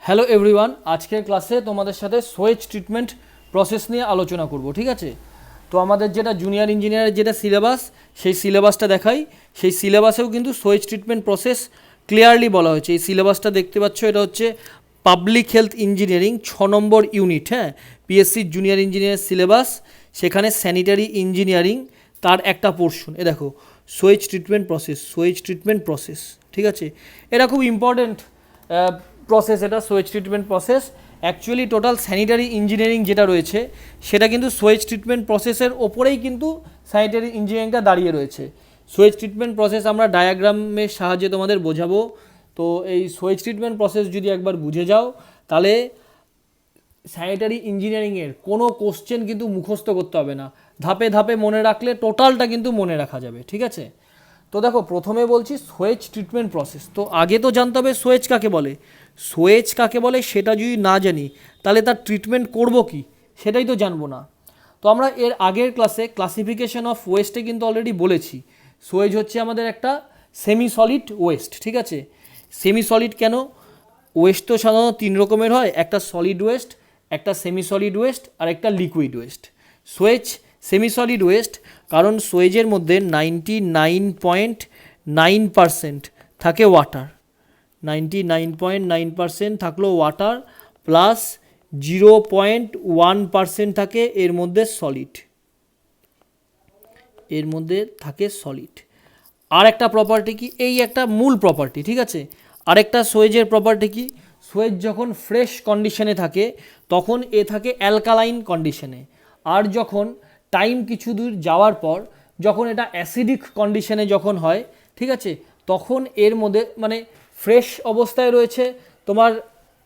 Hello everyone, আজকের ক্লাসে তোমাদের সাথে সোয়েজ ট্রিটমেন্ট প্রসেস নিয়ে আলোচনা করব। ঠিক আছে, তো আমাদের যেটা জুনিয়র ইঞ্জিনিয়ারের যেটা সিলেবাস, সেই সিলেবাসটা দেখাই। সেই সিলেবাসেও কিন্তু সোয়েজ ট্রিটমেন্ট প্রসেস ক্লিয়ারলি বলা হয়েছে। এই সিলেবাসটা দেখতে পাচ্ছ, এটা হচ্ছে পাবলিক হেলথ ইঞ্জিনিয়ারিং 6 নম্বর ইউনিট। হ্যাঁ, পিএসসির জুনিয়র ইঞ্জিনিয়ার সিলেবাস, সেখানে স্যানিটারি ইঞ্জিনিয়ারিং তার একটা পোর্শন। এ দেখো, sewage treatment process, sewage treatment process. ঠিক আছে, এটা খুব ইম্পর্টেন্ট প্রসেস। এটা sewage treatment process actually total sanitary engineering যেটা রয়েছে সেটা কিন্তু সোয়েজ ট্রিটমেন্ট প্রসেসের ওপরেই কিন্তু স্যানিটারি ইঞ্জিনিয়ারিংটা দাঁড়িয়ে রয়েছে। সোয়েজ ট্রিটমেন্ট প্রসেস আমরা ডায়াগ্রামের সাহায্যে তোমাদের বোঝাবো। তো এই সোয়েজ ট্রিটমেন্ট প্রসেস যদি একবার বুঝে যাও, তাহলে স্যানিটারি ইঞ্জিনিয়ারিংয়ের কোনো কোশ্চেন কিন্তু মুখস্থ করতে হবে না, ধাপে ধাপে মনে রাখলে টোটালটা কিন্তু মনে রাখা যাবে। ঠিক আছে, তো দেখো প্রথমে বলছি সোয়েজ ট্রিটমেন্ট প্রসেস। তো আগে তো জানতে হবে সোয়েজ কাকে বলে। সোয়েজ কাকে বলে সেটা যদি না জানি, তাহলে তার ট্রিটমেন্ট করব কি সেটাই তো জানবো না। তো আমরা এর আগের ক্লাসে ক্লাসিফিকেশন অফ ওয়েস্টে কিন্তু অলরেডি বলেছি, সোয়েজ হচ্ছে আমাদের একটা সেমি সলিড ওয়েস্ট। ঠিক আছে, সেমি সলিড কেন? ওয়েস্ট তো সাধারণত 3 রকমের হয়, একটা সলিড ওয়েস্ট, একটা সেমি সলিড ওয়েস্ট আর একটা liquid waste. Sewage semi solid waste কারণ সোয়েজের মধ্যে 99.9% থাকে ওয়াটার, 99.9% থাকলো ওয়াটার, প্লাস 0.1% থাকে এর মধ্যে সলিড, এর মধ্যে থাকে সলিড। আর একটা প্রপার্টি কি, এই একটা মূল প্রপার্টি। ঠিক আছে, আরেকটা সোয়েজের প্রপার্টি কি, সোয়েজ যখন ফ্রেশ কন্ডিশনে থাকে তখন এ থাকে অ্যালকালাইন কন্ডিশনে, আর যখন টাইম কিছু দূর যাওয়ার পর যখন এটা অ্যাসিডিক কন্ডিশনে যখন হয়, ঠিক আছে, তখন এর মধ্যে মানে ফ্রেশ অবস্থায় রয়েছে তোমার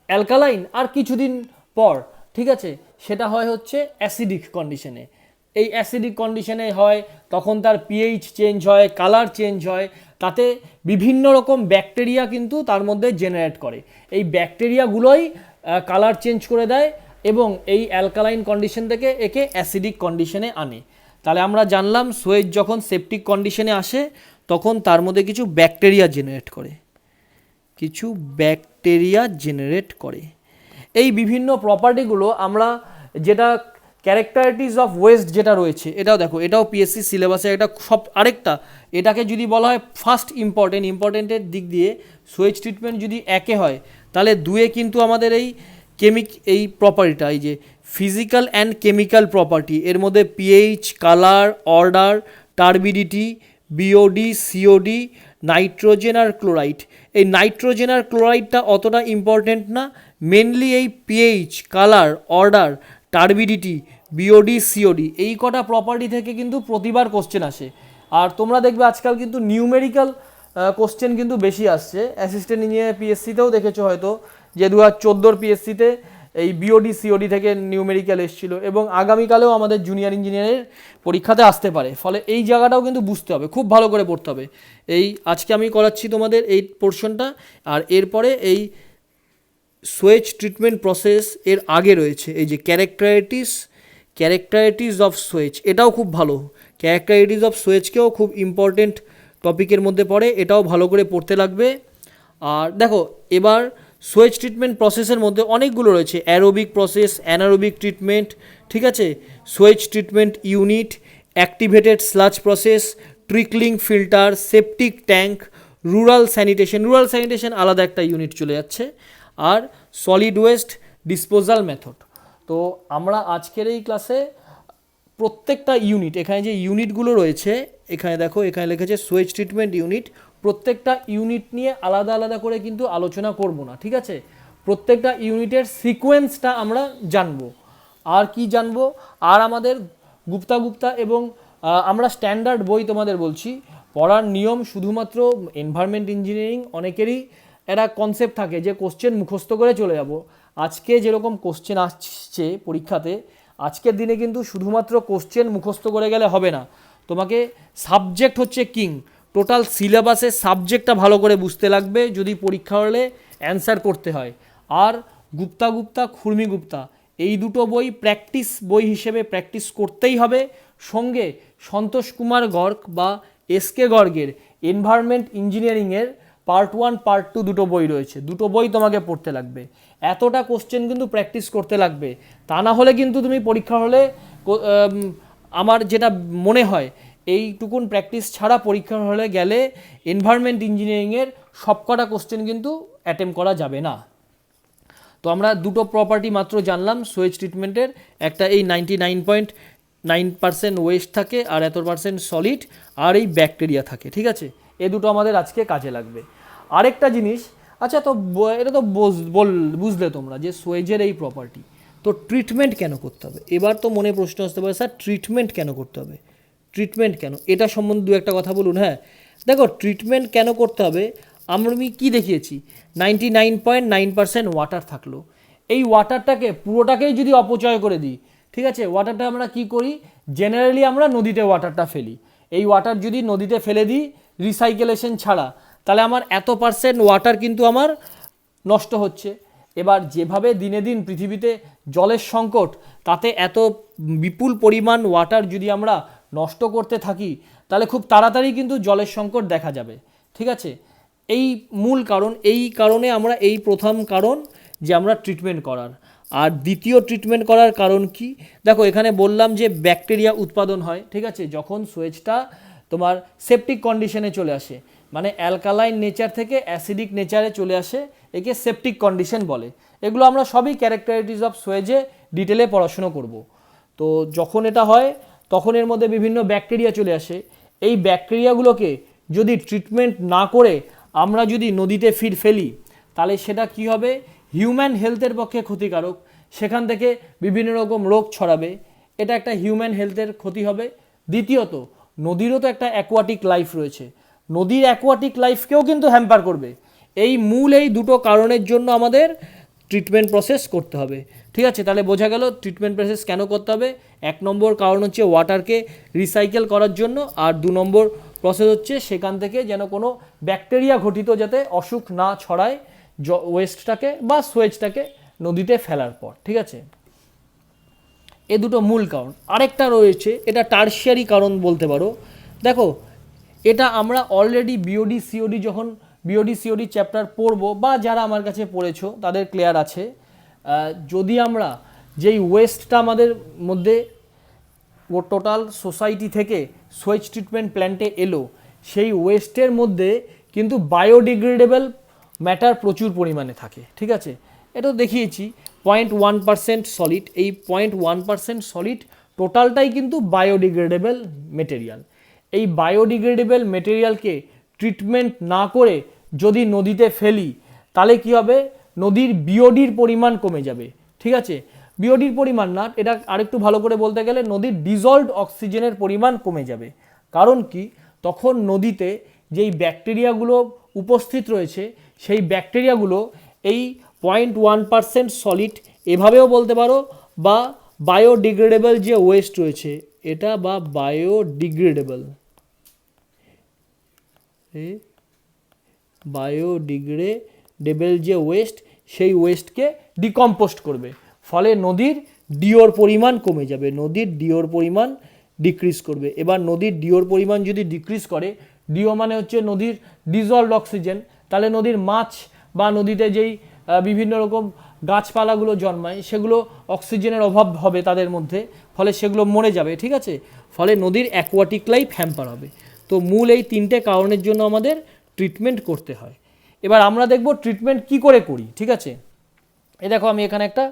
অ্যালকালাইন, আর কিছুদিন পর ঠিক আছে সেটা হয় হচ্ছে অ্যাসিডিক কন্ডিশনে। এই অ্যাসিডিক কন্ডিশনে হয় তখন তার পিএইচ চেঞ্জ হয়, কালার চেঞ্জ হয়, তাতে বিভিন্ন রকম ব্যাকটেরিয়া কিন্তু তার মধ্যে জেনারেট করে। এই ব্যাকটেরিয়াগুলোই কালার চেঞ্জ করে দেয় এবং এই অ্যালকালাইন কন্ডিশন থেকে একে অ্যাসিডিক কন্ডিশনে আনে। তাহলে আমরা জানলাম সোয়েজ যখন সেপটিক কন্ডিশনে আসে তখন তার মধ্যে কিছু ব্যাকটেরিয়া জেনারেট করে, কিছু ব্যাকটেরিয়া জেনারেট করে। এই বিভিন্ন প্রপার্টিগুলো আমরা যেটা ক্যারেক্টারিটিস অফ ওয়েস্ট যেটা রয়েছে, এটাও দেখো, এটাও পিএসসি সিলেবাসে একটা সব আরেকটা। এটাকে যদি বলা হয় ফার্স্ট ইম্পর্টেন্টের দিক দিয়ে সোয়েজ ট্রিটমেন্ট যদি একে হয়, তাহলে দুয়ে কিন্তু আমাদের এই প্রপার্টিটা, এই যে ফিজিক্যাল অ্যান্ড কেমিক্যাল প্রপার্টি, এর মধ্যে pH, colour, odour, turbidity, BOD, COD, nitrogen আর ক্লোরাইড। এই নাইট্রোজেন আর ক্লোরাইডটা অতটা ইম্পর্টেন্ট না, মেনলি এই pH, colour, odour, turbidity, BOD, COD, এই কটা প্রপার্টি থেকে কিন্তু প্রতিবার কোশ্চেন আসে। আর তোমরা দেখবে আজকাল কিন্তু নিউমেরিক্যাল কোশ্চেন কিন্তু বেশি আসছে। অ্যাসিস্ট্যান্ট ইঞ্জিনিয়ার পিএসসিতেও দেখেছো হয়তো যে 2014 পিএসসিতে এই বিওডি সিওডি থেকে নিউমেরিক্যাল এসেছিলো, এবং আগামীকালেও আমাদের জুনিয়র ইঞ্জিনিয়ারের পরীক্ষাতে আসতে পারে। ফলে এই জায়গাটাও কিন্তু বুঝতে হবে, খুব ভালো করে পড়তে হবে। এই আজকে আমি করাচ্ছি তোমাদের এই পোর্শনটা, আর এরপরে এই সোয়েজ ট্রিটমেন্ট প্রসেস এর আগে রয়েছে এই যে ক্যারেক্টারিটিস অফ সোয়েজ, এটাও খুব ভালো। ক্যারেক্টারিটিস অফ সোয়েজকেও খুব ইম্পর্টেন্ট টপিকের মধ্যে পড়ে, এটাও ভালো করে পড়তে লাগবে। আর দেখো এবার সোয়েজ ট্রিটমেন্ট প্রসেসের মধ্যে অনেকগুলো রয়েছে, অ্যারোবিক প্রসেস, অ্যানারোবিক ট্রিটমেন্ট, ঠিক আছে, sewage treatment unit, activated sludge process, trickling filter, septic tank, rural sanitation আলাদা একটা ইউনিট চলে যাচ্ছে, আর সলিড ওয়েস্ট ডিসপোজাল মেথড। তো আমরা আজকের এই ক্লাসে প্রত্যেকটা ইউনিট, এখানে যে ইউনিটগুলো রয়েছে, এখানে দেখো, এখানে লিখেছে সোয়েজ ট্রিটমেন্ট ইউনিট, প্রত্যেকটা ইউনিট নিয়ে আলাদা আলাদা করে কিন্তু আলোচনা করব না। ঠিক আছে, প্রত্যেকটা ইউনিটের সিকোয়েন্সটা আমরা জানবো। আর কি জানবো, আর আমাদের গুপ্তা এবং আমরা স্ট্যান্ডার্ড বই তোমাদের বলছি, পড়ার নিয়ম শুধুমাত্র এনভায়রনমেন্ট ইঞ্জিনিয়ারিং অনেকেরই একটা কনসেপ্ট থাকে যে কোশ্চেন মুখস্থ করে চলে যাব। আজকে যেরকম কোশ্চেন আসছে পরীক্ষাতে, আজকের দিনে কিন্তু শুধুমাত্র কোশ্চেন মুখস্থ করে গেলে হবে না, তোমাকে সাবজেক্ট হচ্ছে কিং। টোটাল সিলেবাসে সাবজেক্টটা ভালো করে বুঝতে লাগবে যদি পরীক্ষা হলে অ্যান্সার করতে হয়। আর গুপ্তা খুরমিগুপ্তা এই দুটো বই প্র্যাকটিস বই হিসেবে প্র্যাকটিস করতেই হবে। সঙ্গে সন্তোষ কুমার গর্গ বা এসকে গর্গের এনভায়রনমেন্ট ইঞ্জিনিয়ারিংয়ের পার্ট 1 পার্ট 2 দুটো বই রয়েছে, দুটো বই তোমাকে পড়তে লাগবে, এতটা কোশ্চেন কিন্তু প্র্যাকটিস করতে লাগবে। তা না হলে কিন্তু তুমি পরীক্ষা হলে আমার যেটা মনে হয় এইটুকুন প্র্যাকটিস ছাড়া পরীক্ষা হলে গেলে এনভায়রনমেন্ট ইঞ্জিনিয়ারিংয়ের সবকটা কোশ্চেন কিন্তু অ্যাটেম্প করা যাবে না। তো আমরা দুটো প্রপার্টি মাত্র জানলাম সোয়েজ ট্রিটমেন্টের, একটা এই 99.9% ওয়েস্ট থাকে আর এত পার্সেন্ট সলিড আর এই ব্যাকটেরিয়া থাকে, ঠিক আছে? এ দুটো আমাদের আজকে কাজে লাগবে। আরেকটা জিনিস, আচ্ছা তো এটা তো বুঝলে তোমরা যে সোয়েজের এই প্রপার্টি, তো ট্রিটমেন্ট কেন করতে হবে? এবার তো মনে প্রশ্ন আসতে পারে, স্যার ট্রিটমেন্ট কেন করতে হবে, ট্রিটমেন্ট কেন, এটা সম্বন্ধে দু একটা কথা বলুন। হ্যাঁ দেখো, ট্রিটমেন্ট কেন করতে হবে, আমি কি দেখিয়েছি, 99.9% ওয়াটার থাকলো, এই ওয়াটারটাকে পুরোটাকেই যদি অপচয় করে দিই, ঠিক আছে, ওয়াটারটা আমরা কি করি, জেনারেলি আমরা নদীতে ওয়াটারটা ফেলি, এই ওয়াটার যদি নদীতে ফেলে দিই রিসাইকেলেশন ছাড়া, তাহলে আমার এত পার্সেন্ট ওয়াটার কিন্তু আমার নষ্ট হচ্ছে। এবার যেভাবে দিনে দিন পৃথিবীতে জলের সংকট, তাতে এত বিপুল পরিমাণ ওয়াটার যদি আমরা নষ্ট করতে থাকি, তাহলে খুব তাড়াতাড়ি কিন্তু জলের সংকট দেখা যাবে, ঠিক আছে? এই মূল কারণ, এই কারণে আমরা এই প্রথম কারণ যে আমরা ট্রিটমেন্ট করার। আর দ্বিতীয় ট্রিটমেন্ট করার কারণ কি, দেখো এখানে বললাম যে ব্যাকটেরিয়া উৎপাদন হয়, ঠিক আছে, যখন সোয়েজটা তোমার সেপটিক কন্ডিশনে চলে আসে, মানে অ্যালকালাইন নেচার থেকে অ্যাসিডিক নেচারে চলে আসে, একে সেপটিক কন্ডিশন বলে। এগুলো আমরা সবই ক্যারেক্টারিটিস অফ সোয়েজে ডিটেলে পড়াশুনো করব। তো যখন এটা হয় তখন এর মধ্যে বিভিন্ন ব্যাকটেরিয়া চলে আসে, এই ব্যাকটেরিয়াগুলোকে যদি ট্রিটমেন্ট না করে আমরা যদি নদীতে ফেলি, তাহলে সেটা কি হবে, হিউম্যান হেলথের পক্ষে ক্ষতিকারক, সেখান থেকে বিভিন্ন রকম রোগ ছড়াবে, এটা একটা হিউম্যান হেলথের ক্ষতি হবে। দ্বিতীয়ত, নদীরও তো একটা অ্যাকোয়াটিক লাইফ রয়েছে, নদীর অ্যাকোয়াটিক লাইফকেও কিন্তু হ্যাম্পার করবে। এই মূল এই দুটো কারণের জন্য আমাদের ট্রিটমেন্ট প্রসেস করতে হবে, ঠিক আছে? তাহলে বোঝা গেল ট্রিটমেন্ট প্রসেস কেন করতে হবে। এক নম্বর কারণ হচ্ছে ওয়াটারকে রিসাইকেল করার জন্য, আর দু নম্বর প্রসেস হচ্ছে সেখান থেকে যেন কোনো ব্যাকটেরিয়া ঘটিত যাতে অসুখ না ছড়ায় ওয়েস্টটাকে বা সোয়েজটাকে নদীতে ফেলার পর, ঠিক আছে? এ দুটো মূল কারণ। আরেকটা রয়েছে, এটা টার্সিয়ারি কারণ বলতে পারো। দেখো এটা আমরা অলরেডি বিওডি সিওডি যখন বিওডি সিওডি চ্যাপ্টার পড়বো, বা যারা আমার কাছে পড়েছো তাদের ক্লিয়ার আছে, যদি আমরা যেই ওয়েস্টটা আমাদের মধ্যে টোটাল সোসাইটি থেকে সোয়েজ ট্রিটমেন্ট প্ল্যান্টে এলো, সেই ওয়েস্টের মধ্যে কিন্তু বায়োডিগ্রেডেবল ম্যাটার প্রচুর পরিমাণে থাকে, ঠিক আছে? এটা দেখিয়েছি 0.1% সলিড, এই 0.1% সলিড টোটালটাই কিন্তু বায়োডিগ্রেডেবল মেটেরিয়াল। এই বায়োডিগ্রেডেবল মেটেরিয়ালকে ট্রিটমেন্ট না করে যদি নদীতে ফেলি, তাহলে কি হবে, নদীর বিওডির পরিমাণ কমে যাবে, ঠিক আছে? বিওডির পরিমাণ না, এটা আরেকটু ভালো করে বলতে গেলে নদীর ডিজলভড অক্সিজেনের পরিমাণ কমে যাবে। কারণ কি, তখন নদীতে যেই ব্যাকটেরিয়াগুলো উপস্থিত রয়েছে, সেই ব্যাকটেরিয়াগুলো এই 0.1% সলিড এভাবেও বলতে পারো, বা বায়োডিগ্রেডেবল যে ওয়েস্ট রয়েছে এটা, বা বায়োডিগ্রেডেবল যে ওয়েস্ট, সেই ওয়েস্টকে ডিকম্পোস্ট করবে, ফলে নদীর ডিওর পরিমাণ কমে যাবে, নদীর ডিওর পরিমাণ ডিক্রিজ করবে। এবার নদীর ডিওর পরিমাণ যদি ডিক্রিজ করে, ডিও মানে হচ্ছে নদীর ডিজলভড অক্সিজেন, তাহলে নদীর মাছ বা নদীতে যেই বিভিন্ন রকম গাছপালাগুলো জন্মায় সেগুলো অক্সিজেনের অভাব হবে তাদের মধ্যে, ফলে সেগুলো মরে যাবে, ঠিক আছে? ফলে নদীর অ্যাকোয়াটিক লাইফ হ্যাম্পার হবে। তো মূল এই তিনটে কারণের জন্য আমাদের ট্রিটমেন্ট করতে হয়। এবার আমরা দেখব ট্রিটমেন্ট কি করে করি, ঠিক আছে? এই দেখো আমি এখানে একটা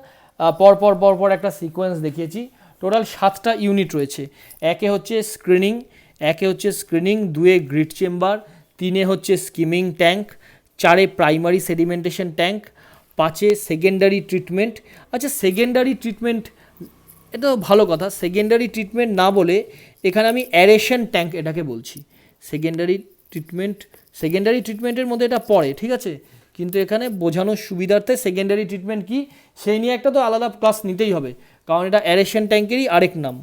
পরপর একটা সিকোয়েন্স দেখিয়েছি। টোটাল 7টা ইউনিট রয়েছে। একে হচ্ছে স্ক্রিনিং, 2 গ্রিড চেম্বার, 3 হচ্ছে skimming tank, 4 primary sedimentation tank, 5 secondary treatment. আচ্ছা সেকেন্ডারি ট্রিটমেন্ট, এটা ভালো কথা, সেকেন্ডারি ট্রিটমেন্ট না বলে এখানে আমি অ্যারেশন ট্যাঙ্ক এটাকে বলছি। সেকেন্ডারি ট্রিটমেন্টের মধ্যে এটা পড়ে, ঠিক আছে, কিন্তু এখানে বোঝানোর সুবিধার্থে সেকেন্ডারি ট্রিটমেন্ট কি সেই নিয়ে একটা তো আলাদা ক্লাস নিতেই হবে, কারণ এটা অ্যারেশন ট্যাঙ্কেরই আরেক নাম।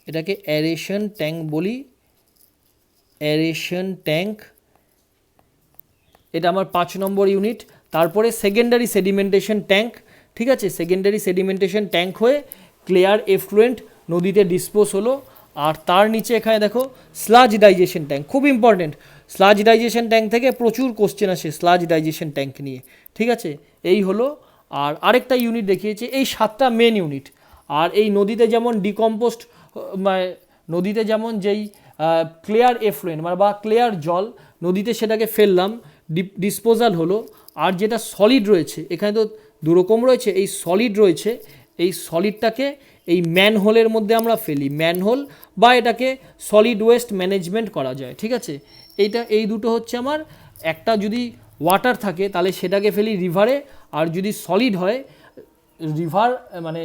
এটাকে অ্যারেশন ট্যাঙ্ক বলি, অ্যারেশন ট্যাঙ্ক, এটা আমার 5 নম্বর ইউনিট। তারপরে সেকেন্ডারি সেডিমেন্টেশন ট্যাঙ্ক, ঠিক আছে, সেকেন্ডারি সেডিমেন্টেশন ট্যাঙ্ক হয়ে ক্লিয়ার এফ্লুয়েন্ট নদীতে ডিসপোজ হলো। আর তার নিচে এখানে দেখো স্লাজ ডাইজেশন ট্যাঙ্ক, খুব ইম্পর্টেন্ট। স্লাজ ডাইজেশন ট্যাঙ্ক থেকে প্রচুর কোশ্চেন আসে স্লাজ ডাইজেশন ট্যাঙ্ক নিয়ে, ঠিক আছে। এই হলো। আর আরেকটা ইউনিট দেখিয়েছে, এই 7টা মেন ইউনিট। আর এই নদীতে যেমন ডিকম্পোস্ট, নদীতে যেমন যেই ক্লিয়ার এফ্লুয়েন্ট মানে বা ক্লিয়ার জল নদীতে সেটাকে ফেললাম, ডিসপোজাল হলো। আর যেটা সলিড রয়েছে, এখানে তো দুরকম রয়েছে, এই সলিড রয়েছে, এই সলিডটাকে এই ম্যানহোলের মধ্যে আমরা ফেলি, ম্যানহোল বা এটাকে সলিড ওয়েস্ট ম্যানেজমেন্ট করা যায়, ঠিক আছে। এই দুটো হচ্ছে আমার, একটা যদি ওয়াটার থাকে তাহলে সেটাকে ফেলি রিভারে, আর যদি সলিড হয় রিভার মানে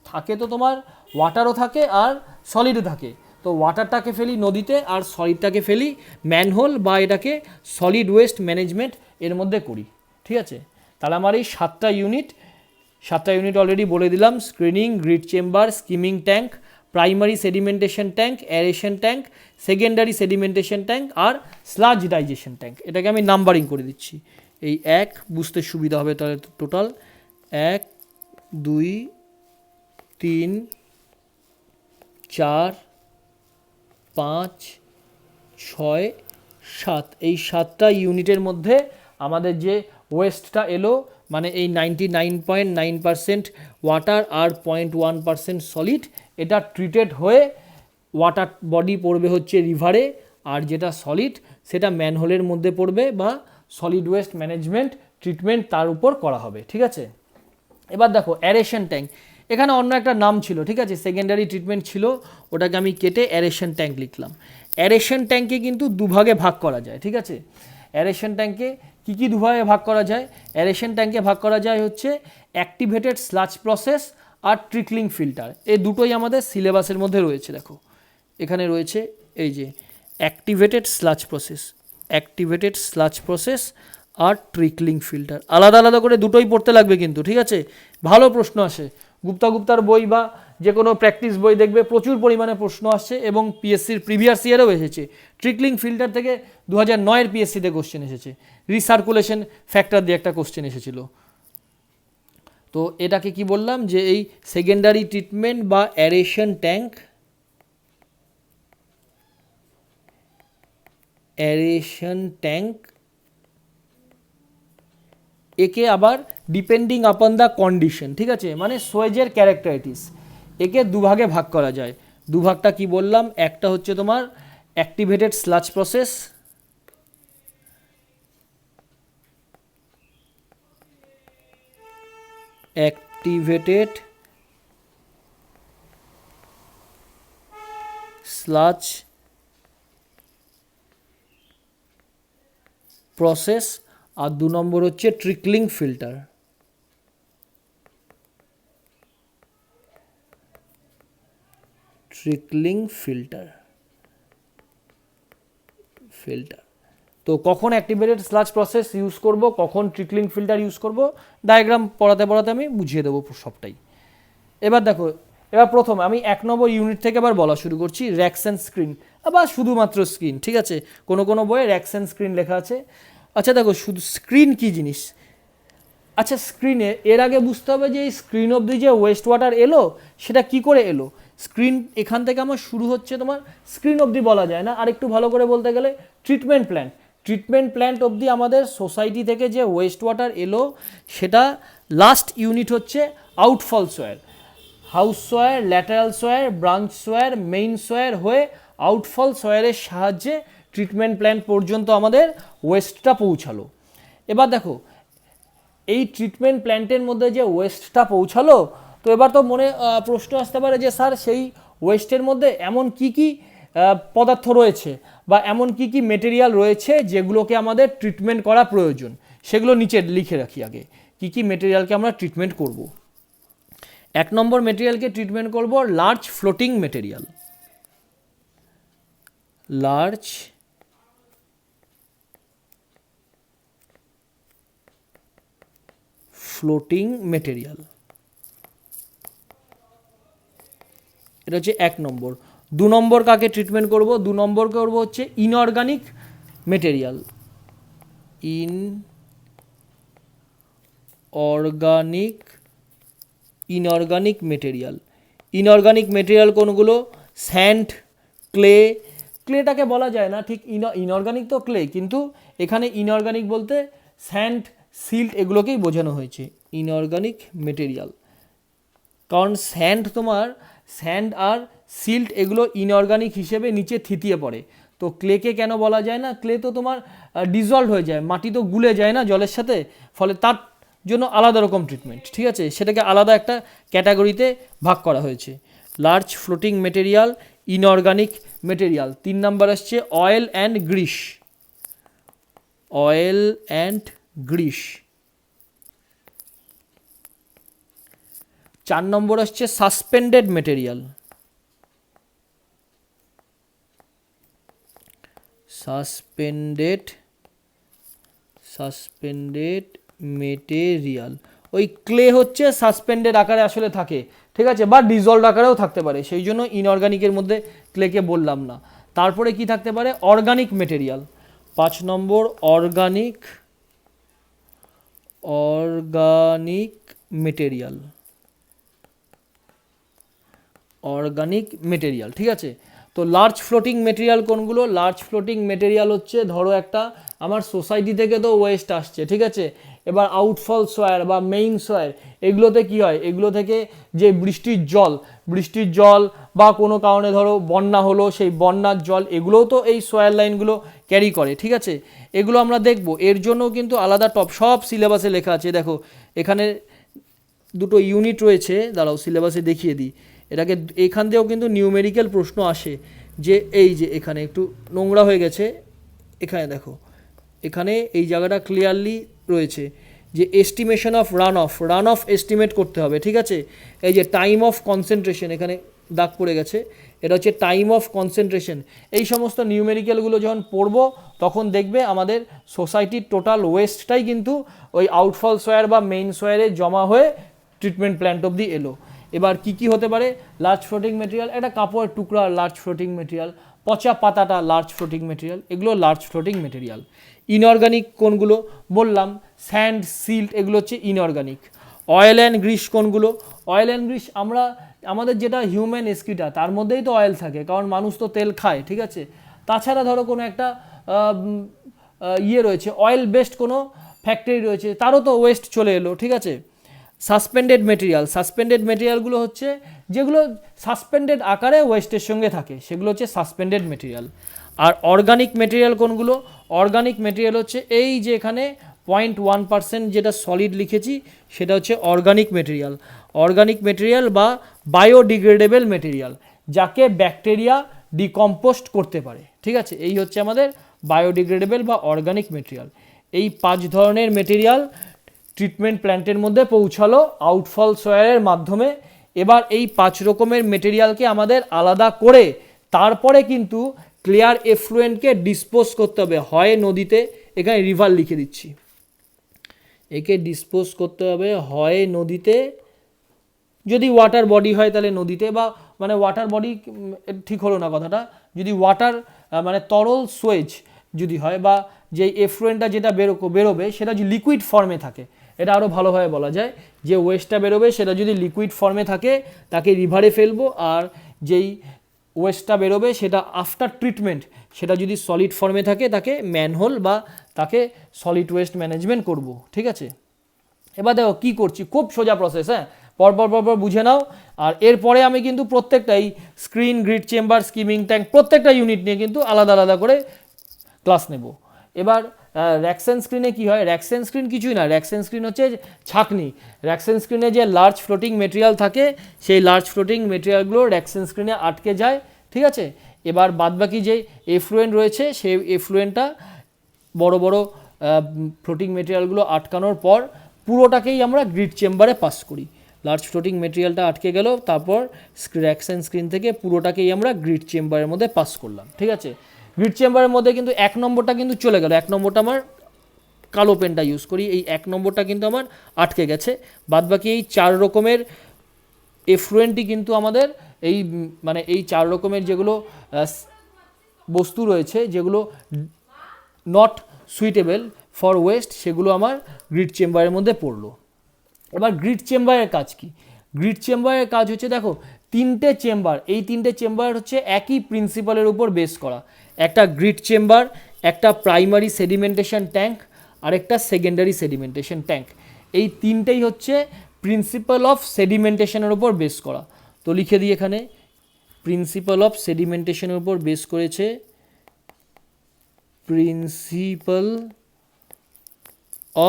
থাকে তো তোমার ওয়াটারও থাকে আর সলিডও থাকে, তো ওয়াটারটাকে ফেলি নদীতে আর সলিডটাকে ফেলি ম্যানহোল বা এটাকে সলিড ওয়েস্ট ম্যানেজমেন্ট এর মধ্যে করি, ঠিক আছে। তাহলে আমার এই 7টা ইউনিট অলরেডি বলে দিলাম, screening, grit chamber, skimming tank, primary sedimentation tank, aeration tank, secondary sedimentation tank আর স্লাজ ডাইজেশন ট্যাঙ্ক। এটাকে আমি নাম্বারিং করে দিচ্ছি, এই 1 বুঝতে সুবিধা হবে, তাহলে টোটাল 1 2 3 4 5 6 7, এই 7টা ইউনিটের মধ্যে আমাদের যে ওয়েস্টটা এলো, মানে এই 99.9% ওয়াটার আর 0.1% সলিড, এটা ট্রিটেড হয়ে ওয়াটার বডি পড়বে হচ্ছে রিভারে, আর যেটা সলিড সেটা ম্যানহোলের মধ্যে পড়বে বা সলিড ওয়েস্ট ম্যানেজমেন্ট ট্রিটমেন্ট তার উপর করা হবে, ঠিক আছে। এবার দেখো অ্যারেশন ট্যাঙ্ক, এখানে অন্য একটা নাম ছিল, ঠিক আছে, সেকেন্ডারি ট্রিটমেন্ট ছিল, ওটাকে আমি কেটে অ্যারেশন ট্যাঙ্ক লিখলাম। অ্যারেশন ট্যাঙ্কে কিন্তু দুভাগে ভাগ করা যায়, ঠিক আছে। অ্যারেশন ট্যাঙ্কে কী কী দুভাগে ভাগ করা যায়? অ্যারেশন ট্যাঙ্কে ভাগ করা যায় হচ্ছে অ্যাক্টিভেটেড স্লাজ প্রসেস আর ট্রিকলিং ফিল্টার, এই দুটোই আমাদের সিলেবাসের মধ্যে রয়েছে। দেখো এখানে রয়েছে এই যে অ্যাক্টিভেটেড স্লাজ প্রসেস আর ট্রিকলিং ফিল্টার, আলাদা আলাদা করে দুটোই পড়তে লাগবে কিন্তু, ঠিক আছে। ভালো প্রশ্ন আসে, গুপ্তার বই বা যে কোনো প্র্যাকটিস বই দেখবে প্রচুর পরিমাণে প্রশ্ন আসছে, এবং পিএসসির প্রিভিয়াস ইয়ারেও এসেছে। ট্রিকলিং ফিল্টার থেকে 2009-এর পিএসসিতে কোশ্চেন এসেছে, রিসার্কুলেশন ফ্যাক্টর দিয়ে একটা কোশ্চেন এসেছিল। তো এটাকে কি বললাম যে এই সেকেন্ডারি ট্রিটমেন্ট বা অ্যারেশন ট্যাঙ্ক, একে আবার ডিপেন্ডিং আপন দ্য কন্ডিশন, ঠিক আছে, মানে সোয়েজের ক্যারেক্টারিটিস, একে দুভাগে ভাগ করা যায়। দুভাগটা কি বললাম, একটা হচ্ছে তোমার activated sludge process, activated sludge process, আর 2 নম্বর হচ্ছে ট্রিকলিং ফিল্টার। তো কখন অ্যাক্টিভেটেড স্লাজ প্রসেস ইউজ করব, কখন ট্রিকলিং ফিল্টার ইউজ করব, ডায়াগ্রাম পড়াতে আমি বুঝিয়ে দেবো সবটাই। এবার দেখো, এবার প্রথম আমি 1 নম্বর ইউনিট থেকে আবার বলা শুরু করছি, র্যাকস অ্যান্ড স্ক্রিন, আবার শুধুমাত্র স্ক্রিন, ঠিক আছে। কোনো বইয়ে র্যাকস অ্যান্ড স্ক্রিন লেখা আছে। আচ্ছা দেখো, শুধু স্ক্রিন কী জিনিস? আচ্ছা স্ক্রিনে এর আগে বুঝতে হবে যে এই স্ক্রিন অবধি যে ওয়েস্ট ওয়াটার এলো সেটা কি করে এলো। স্ক্রিন এখান থেকে আমার শুরু হচ্ছে, তোমার স্ক্রিন অবধি বলা যায় না, আর একটু ভালো করে বলতে গেলে ট্রিটমেন্ট প্ল্যান্ট অবধি আমাদের সোসাইটি থেকে যে ওয়েস্ট ওয়াটার এলো সেটা লাস্ট ইউনিট হচ্ছে আউটফল সোয়ার, হাউস সোয়ার, ল্যাটারাল সোয়ার, ব্রাঞ্চ সোয়ার, মেইন সোয়ার হয়ে আউটফল সোয়ারের সাহায্যে ট্রিটমেন্ট প্ল্যান্ট পর্যন্ত আমাদের ওয়েস্টটা পৌঁছালো। এবার দেখো এই ট্রিটমেন্ট প্ল্যান্টের মধ্যে যে ওয়েস্টটা পৌঁছালো, তো এবার তো মনে প্রশ্ন আসতে পারে যে স্যার সেই ওয়েস্টের মধ্যে এমন কি কি পদার্থ রয়েছে বা এমন কি কি মেটেরিয়াল রয়েছে যেগুলোকে আমাদের ট্রিটমেন্ট করা প্রয়োজন, সেগুলো নিচে লিখে রাখি আগে, কি কি মেটেরিয়ালকে আমরা ট্রিটমেন্ট করব। 1 নম্বর মেটেরিয়ালকে ট্রিটমেন্ট করব লার্জ ফ্লোটিং মেটেরিয়াল, এটা হচ্ছে 1 নম্বর। 2 নম্বর কাকে ট্রিটমেন্ট করব? 2 নম্বর করব হচ্ছে ইনঅর্গানিক মেটেরিয়াল, ইনঅর্গানিক মেটেরিয়াল কোনগুলো? স্যান্ড, ক্লে, ক্লেটাকে বলা যায় না ঠিক, ইনঅর্গানিক তো ক্লে, কিন্তু এখানে ইনঅর্গানিক বলতে স্যান্ড, সিল্ট এগুলোকেই বোঝানো হয়েছে ইনঅর্গানিক মেটেরিয়াল। কারণ স্যান্ড আর সিল্ট এগুলো ইনঅর্গানিক হিসেবে নিচে থিতিয়ে পড়ে। তো ক্লেকে কেন বলা যায় না? ক্লে তো তোমার ডিজলভ হয়ে যায়, মাটি তো গুলে যায় না জলের সাথে, ফলে তার জন্য আলাদা রকম ট্রিটমেন্ট, ঠিক আছে, সেটাকে আলাদা একটা ক্যাটাগরিতে ভাগ করা হয়েছে। Large floating material, inorganic material. 3 নম্বর আসছে oil and Greece. Oil and Greece. 4 নম্বর আসছে সাসপেন্ডেড মেটেরিয়াল। Suspended material. ওই ক্লে হচ্ছে সাসপেন্ডেড আকারে আসলে থাকে, ঠিক আছে, বা ডিজলভ আকারেও থাকতে পারে, সেই জন্য ইনঅর্গানিকের মধ্যে ক্লেকে বললাম না। তারপরে কি থাকতে পারে? Organic material. 5 নম্বর অর্গানিক মেটেরিয়াল। অর্গানিক মেটেরিয়াল, ঠিক আছে। তো লার্জ ফ্লোটিং মেটেরিয়াল কোনগুলো? লার্জ ফ্লোটিং মেটেরিয়াল হচ্ছে, ধরো একটা আমার সোসাইটি থেকে তো ওয়েস্ট আসছে, ঠিক আছে, এবার আউটফল সয়ের বা মেইন সয়ের এগুলোতে কি হয়, এগুলো থেকে যে বৃষ্টির জল বা কোনো কারণে ধরো বন্যা হলো, সেই বন্যার জল এগুলোও তো এই সয়ের লাইনগুলো ক্যারি করে, ঠিক আছে, এগুলো আমরা দেখব। এর জন্য কিন্তু আলাদা সব সিলেবাসে লেখা আছে। দেখো এখানে 2টো ইউনিট রয়েছে, দাঁড়াও সিলেবাসে দেখিয়ে দিই। এটাকে এখান দিয়েও কিন্তু নিউমেরিক্যাল প্রশ্ন আসে, যে এই যে এখানে একটু নোংরা হয়ে গেছে, এখানে দেখো, এখানে এই জায়গাটা ক্লিয়ারলি রয়েছে যে estimation of run of estimate করতে হবে, ঠিক আছে। এই যে টাইম অফ কনসেন্ট্রেশন, এখানে দাগ পড়ে গেছে, এটা হচ্ছে টাইম অফ কনসেন্ট্রেশন। এই সমস্ত নিউমেরিক্যালগুলো যখন পড়বো তখন দেখবে আমাদের সোসাইটির টোটাল ওয়েস্টটাই কিন্তু ওই আউটফল সয়ার বা মেইন সয়ারে জমা হয়ে ট্রিটমেন্ট প্ল্যান্ট অবধি এলো। এবার কি হতে পারে? লার্জ ফ্লোটিং মেটেরিয়াল, একটা কাপড়ের টুকরা লার্জ ফ্লোটিং মেটেরিয়াল, পচা পাতাটা লার্জ ফ্লোটিং মেটেরিয়াল, এগুলো লার্জ ফ্লোটিং মেটেরিয়াল। ইনঅর্গানিক কোনগুলো? বললাম স্যান্ড, সিল্ট, এগুলো হচ্ছে ইনঅর্গানিক। অয়েল অ্যান্ড গ্রিস কোনগুলো? অয়েল অ্যান্ড গ্রিস আমাদের যেটা হিউম্যান এক্সক্রিটা, তার মধ্যেই তো অয়েল থাকে, কারণ মানুষ তো তেল খায়, ঠিক আছে। তাছাড়া ধরো কোনো একটা রয়েছে, অয়েল বেসড কোনো ফ্যাক্টরি রয়েছে, তারও তো ওয়েস্ট চলে এলো, ঠিক আছে। সাসপেন্ডেড মেটেরিয়ালগুলো হচ্ছে যেগুলো সাসপেন্ডেড আকারে ওয়েস্টের সঙ্গে থাকে, সেগুলো হচ্ছে সাসপেন্ডেড মেটেরিয়াল। আর অর্গানিক মেটেরিয়াল কোনগুলো? অর্গানিক মেটেরিয়াল হচ্ছে এই যে এখানে 0.1% যেটা সলিড লিখেছি, সেটা হচ্ছে অর্গানিক মেটেরিয়াল বা বায়োডিগ্রেডেবল মেটেরিয়াল, যাকে ব্যাকটেরিয়া ডিকম্পোস্ট করতে পারে, ঠিক আছে। এই হচ্ছে আমাদের বায়োডিগ্রেডেবল বা অর্গানিক মেটেরিয়াল। এই 5 ধরনের মেটেরিয়াল ট্রিটমেন্ট প্ল্যান্টের মধ্যে পৌঁছালো আউটফল সয়ারের মাধ্যমে। এবার এই 5 রকমের মেটেরিয়ালকে আমাদের আলাদা করে তারপরে কিন্তু ক্লিয়ার এফ্লুয়েন্টকে ডিসপোজ করতে হবে, হয় নদীতে, এখানে রিভার লিখে দিচ্ছি, একে ডিসপোজ করতে হবে হয় নদীতে, যদি ওয়াটার বডি হয় তাহলে নদীতে, বা মানে ওয়াটার বডি ঠিক হলো না কথাটা, যদি ওয়াটার মানে তরল সোয়েজ যদি হয়, বা যে এফ্লুয়েন্টটা যেটা বেরোবে সেটা যদি লিকুইড ফর্মে থাকে, এটা আরও ভালোভাবে বলা যায়, যে ওয়েস্টটা বেরোবে সেটা যদি লিকুইড ফর্মে থাকে তাকে রিভারে ফেলবো, আর যেই ওয়েস্টটা বেরোবে সেটা আফটার ট্রিটমেন্ট সেটা যদি সলিড ফর্মে থাকে তাকে ম্যানহোল বা তাকে সলিড ওয়েস্ট ম্যানেজমেন্ট করব, ঠিক আছে। এবার দেখো কী করছি, খুব সোজা প্রসেস, হ্যাঁ, পরপর বুঝে নাও। আর এরপরে আমি কিন্তু প্রত্যেকটাই screen, grid chamber, skimming tank, প্রত্যেকটা ইউনিট নিয়ে কিন্তু আলাদা আলাদা করে ক্লাস নেব। এবার র্যাকসেন স্ক্রিনে কী হয়? র্যাকসেন স্ক্রিন কিছুই না, র্যাকসেন স্ক্রিন হচ্ছে ছাঁকনি। র্যাকসেন স্ক্রিনে যে লার্জ ফ্লোটিং মেটেরিয়াল থাকে, সেই লার্জ ফ্লোটিং মেটেরিয়ালগুলো র্যাকসেন স্ক্রিনে আটকে যায়, ঠিক আছে। এবার বাদবাকি যে এফ্লুয়েন্ট রয়েছে, সেই এফ্লুয়েন্টটা বড় বড় ফ্লোটিং মেটেরিয়ালগুলো আটকানোর পর পুরোটাকেই আমরা গ্রিড চেম্বারে পাস করি। লার্জ ফ্লোটিং মেটেরিয়ালটা আটকে গেল, তারপর র্যাকসেন স্ক্রিন থেকে পুরোটাকেই আমরা গ্রিড চেম্বারের মধ্যে পাস করলাম, ঠিক আছে। গ্রিড চেম্বারের মধ্যে কিন্তু 1 নম্বরটা কিন্তু চলে গেল, 1 নম্বরটা আমার কালো পেনটা ইউজ করি, এই 1 নম্বরটা কিন্তু আমার আটকে গেছে। বাদবাকি এই 4 রকমের এফ্লুয়েন্টই কিন্তু আমাদের এই 4 রকমের যেগুলো বস্তু রয়েছে, যেগুলো নট সুইটেবল ফর ওয়েস্ট, সেগুলো আমার গ্রিড চেম্বারের মধ্যে পড়লো। এবার গ্রিড চেম্বারের কাজ কি? গ্রিড চেম্বারের কাজ হচ্ছে দেখো তিনটে চেম্বার, এই তিনটে চেম্বার হচ্ছে একই প্রিন্সিপালের উপর বেস করা। একটা গ্রিড চেম্বার, একটা প্রাইমারি সেডিমেন্টেশন ট্যাঙ্ক, আর একটা সেকেন্ডারি সেডিমেন্টেশন ট্যাঙ্ক। এই তিনটেই হচ্ছে প্রিন্সিপাল অফ সেডিমেন্টেশনের উপর বেস করা। তো লিখে দিই এখানে, প্রিন্সিপাল অফ সেডিমেন্টেশনের উপর বেস করেছে, প্রিন্সিপাল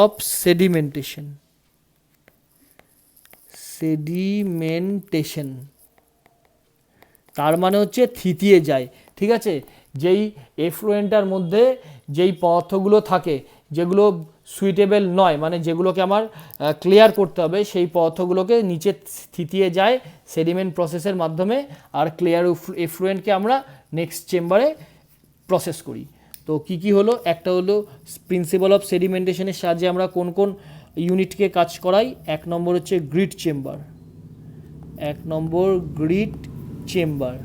অফ সেডিমেন্টেশন, সেডিমেন্টেশন তার মানে হচ্ছে থিতিয়ে যায়, ঠিক আছে। যেই এফ্লুয়েন্টার মধ্যে যেই পদার্থগুলো থাকে যেগুলো সুইটেবল নয়, মানে যেগুলোকে আমার ক্লিয়ার করতে হবে, সেই পদার্থগুলোকে নিচে থিতিয়ে যায় সেডিমেন্ট প্রসেসের মাধ্যমে, আর ক্লিয়ার এফ্লুয়েন্টকে আমরা নেক্সট চেম্বারে প্রসেস করি। তো কি কি হলো, একটা হলো প্রিন্সিপাল অফ সেডিমেন্টেশনের সাহায্যে আমরা কোন কোন ইউনিটকে কাজ করাই। এক নম্বর হচ্ছে গ্রিড চেম্বার, এক নম্বর গ্রিড চেম্বার,